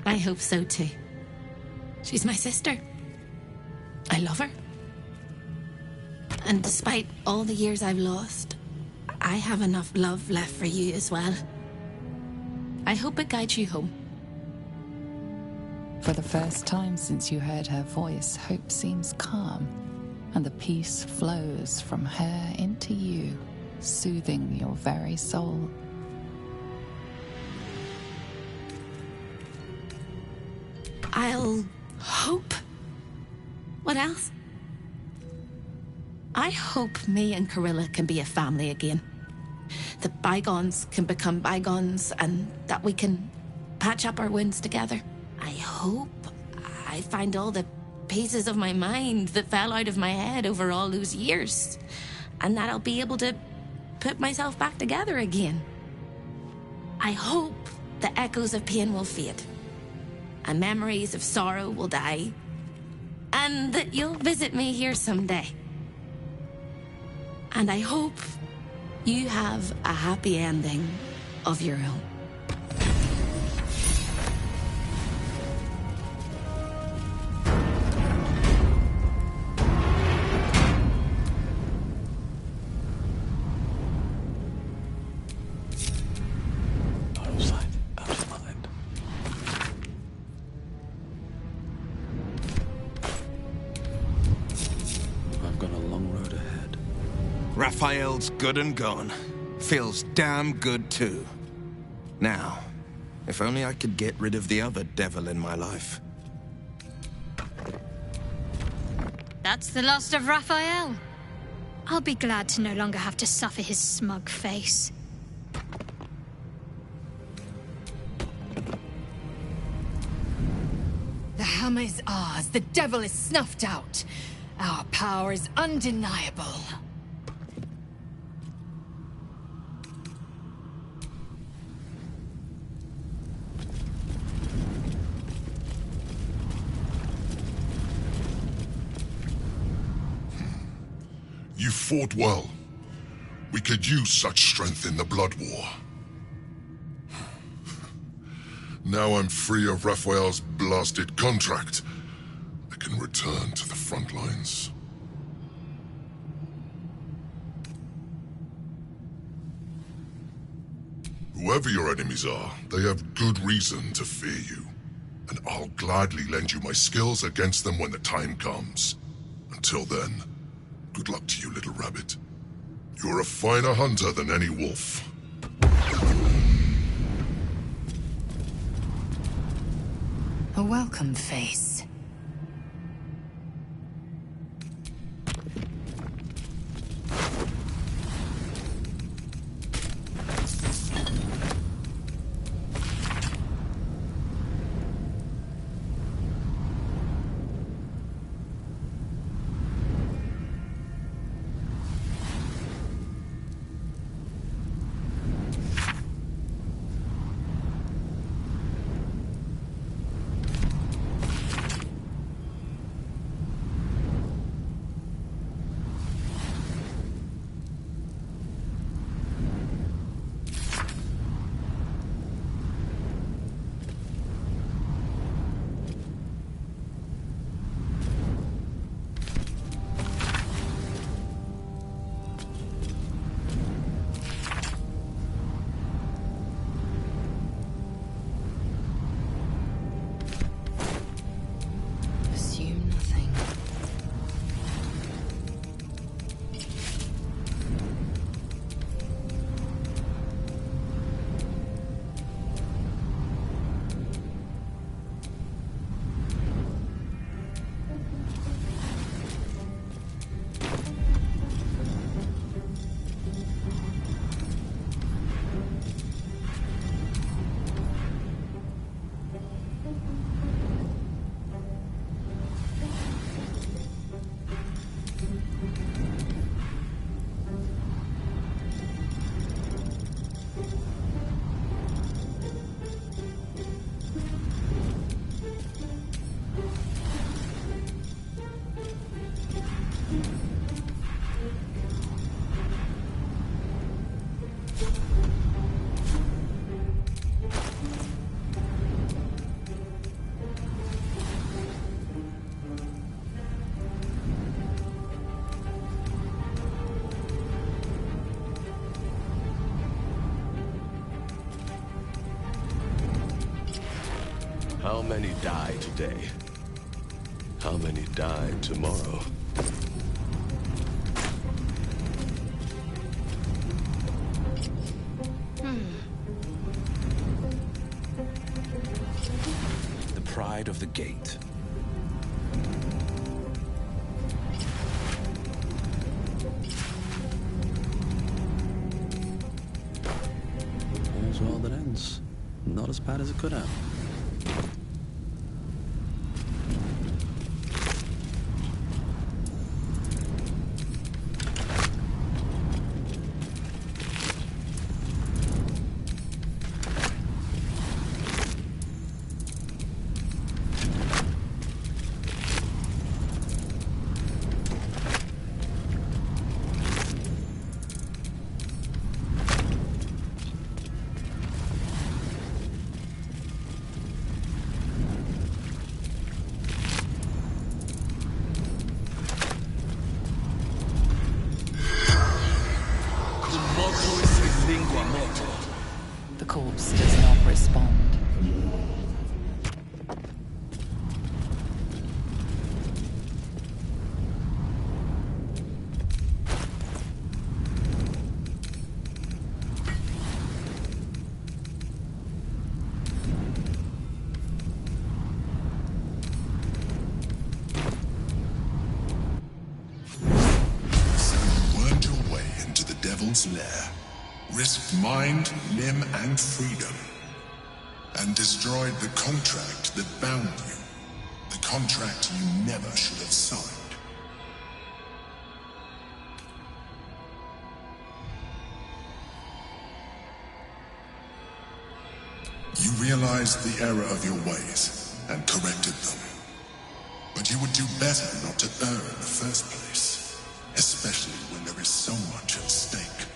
I hope so too. She's my sister. I love her. And despite all the years I've lost, I have enough love left for you as well. I hope it guides you home. For the first time since you heard her voice, Hope seems calm, and the peace flows from her into you, soothing your very soul. I'll hope. What else? I hope me and Carilla can be a family again. That bygones can become bygones and that we can patch up our wounds together. I hope I find all the pieces of my mind that fell out of my head over all those years, and that I'll be able to put myself back together again. I hope the echoes of pain will fade, and memories of sorrow will die, and that you'll visit me here someday. And I hope you have a happy ending of your own. Raphael's good and gone. Feels damn good too. Now, if only I could get rid of the other devil in my life. That's the last of Raphael. I'll be glad to no longer have to suffer his smug face. The hammer is ours. The devil is snuffed out. Our power is undeniable. You fought well. We could use such strength in the Blood War. Now I'm free of Raphael's blasted contract. I can return to the front lines. Whoever your enemies are, they have good reason to fear you. And I'll gladly lend you my skills against them when the time comes. Until then, good luck to you, little rabbit. You're a finer hunter than any wolf. A welcome face. How many die today? How many die tomorrow? The pride of the gate. All's well that ends. Not as bad as it could have. The corpse does not respond. So you wormed your way into the Devil's Lair, risked mind, limb, and freedom, and destroyed the contract that bound you, the contract you never should have signed. You realized the error of your ways and corrected them. But you would do better not to err in the first place, especially when there is so much at stake.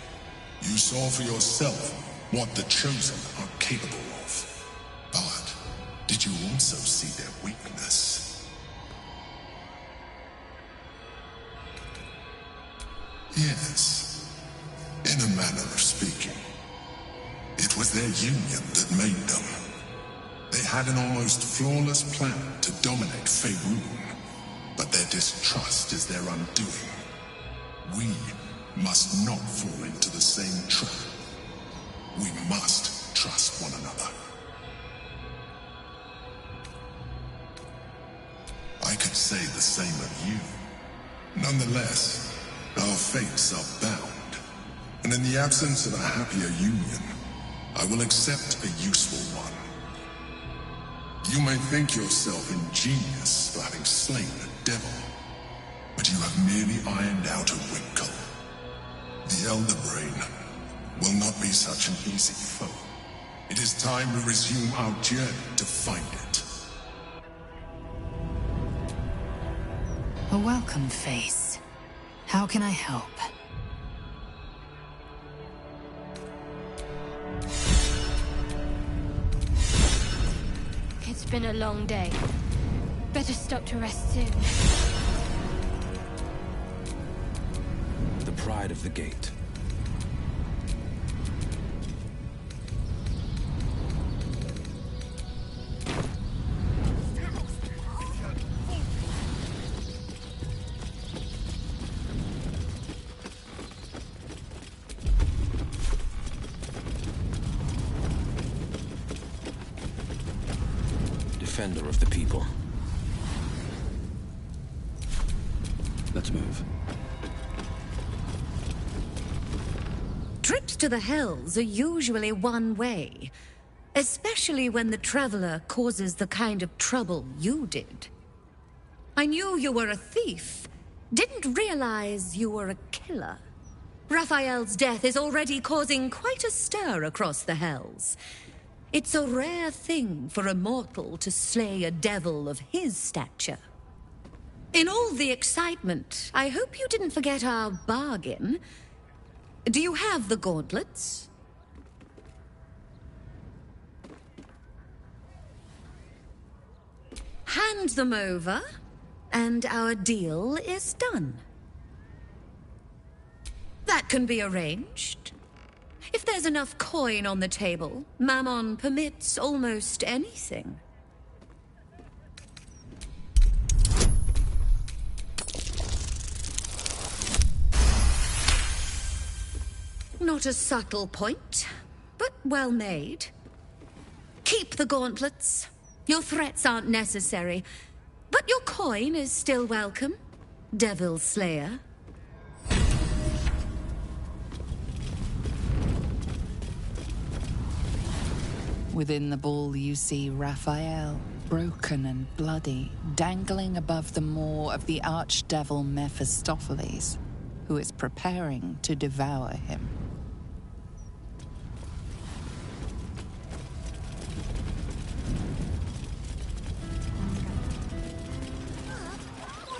You saw for yourself what the Chosen are capable of. But did you also see their weakness? Yes, in a manner of speaking. It was their union that made them. They had an almost flawless plan to dominate Faerun, but their distrust is their undoing. We must not fall into the same trap. We must trust one another. I could say the same of you. Nonetheless, our fates are bound, and in the absence of a happier union, I will accept a useful one. You may think yourself ingenious for having slain a devil, but you have merely ironed out a wrinkle. The Elder Brain will not be such an easy foe. It is time we resume our journey to find it. A welcome face. How can I help? It's been a long day. Better stop to rest soon. The pride of the gate. Defender of the people. Let's move. Trips to the Hells are usually one way, especially when the traveler causes the kind of trouble you did. I knew you were a thief, didn't realize you were a killer. Raphael's death is already causing quite a stir across the Hells. It's a rare thing for a mortal to slay a devil of his stature. In all the excitement, I hope you didn't forget our bargain. Do you have the gauntlets? Hand them over, and our deal is done. That can be arranged. If there's enough coin on the table, Mammon permits almost anything. Not a subtle point, but well made. Keep the gauntlets. Your threats aren't necessary, but your coin is still welcome, Devil Slayer. Within the ball, you see Raphael, broken and bloody, dangling above the maw of the archdevil Mephistopheles, who is preparing to devour him.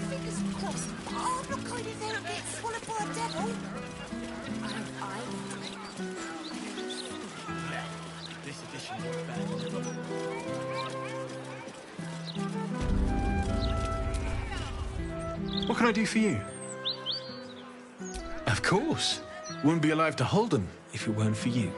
Fingers crossed. Oh, I'm not going in there and get swallowed by a devil. This edition was bad. What can I do for you? Of course. Wouldn't be alive to hold them if it weren't for you.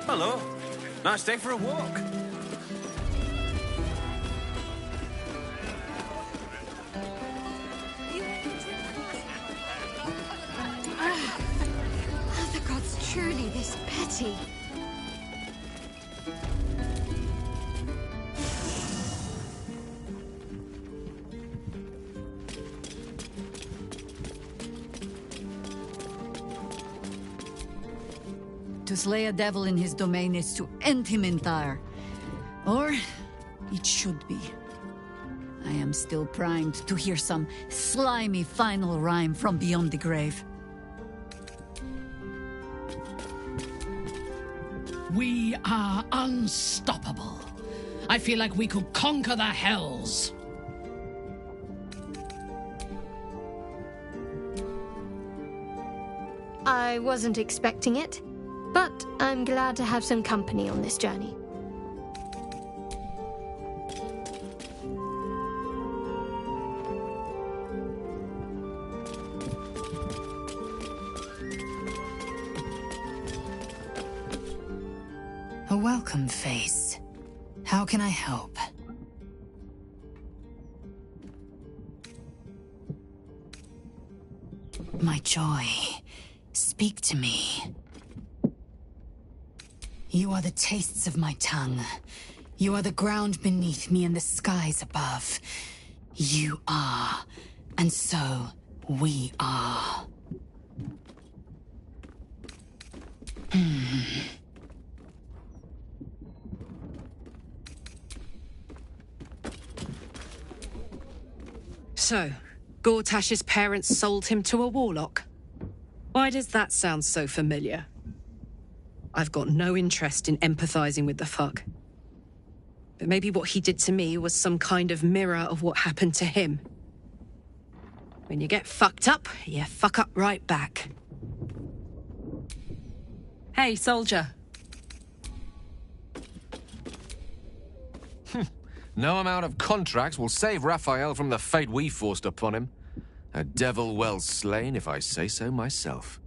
Hello. Nice day for a walk. Are the gods truly this petty? To slay a devil in his domain is to end him entire. Or it should be. I am still primed to hear some slimy final rhyme from beyond the grave. We are unstoppable. I feel like we could conquer the hells. I wasn't expecting it, but I'm glad to have some company on this journey. A welcome face. How can I help? My joy, speak to me. You are the tastes of my tongue. You are the ground beneath me and the skies above. You are, and so we are. So, Gortash's parents sold him to a warlock. Why does that sound so familiar? I've got no interest in empathizing with the fuck. But maybe what he did to me was some kind of mirror of what happened to him. When you get fucked up, you fuck up right back. Hey, soldier. No amount of contracts will save Raphael from the fate we forced upon him. A devil well slain, if I say so myself.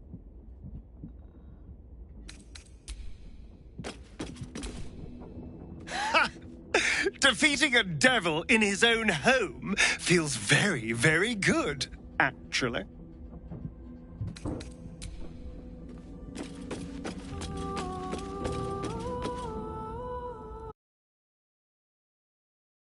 Defeating a devil in his own home feels very, very good, actually.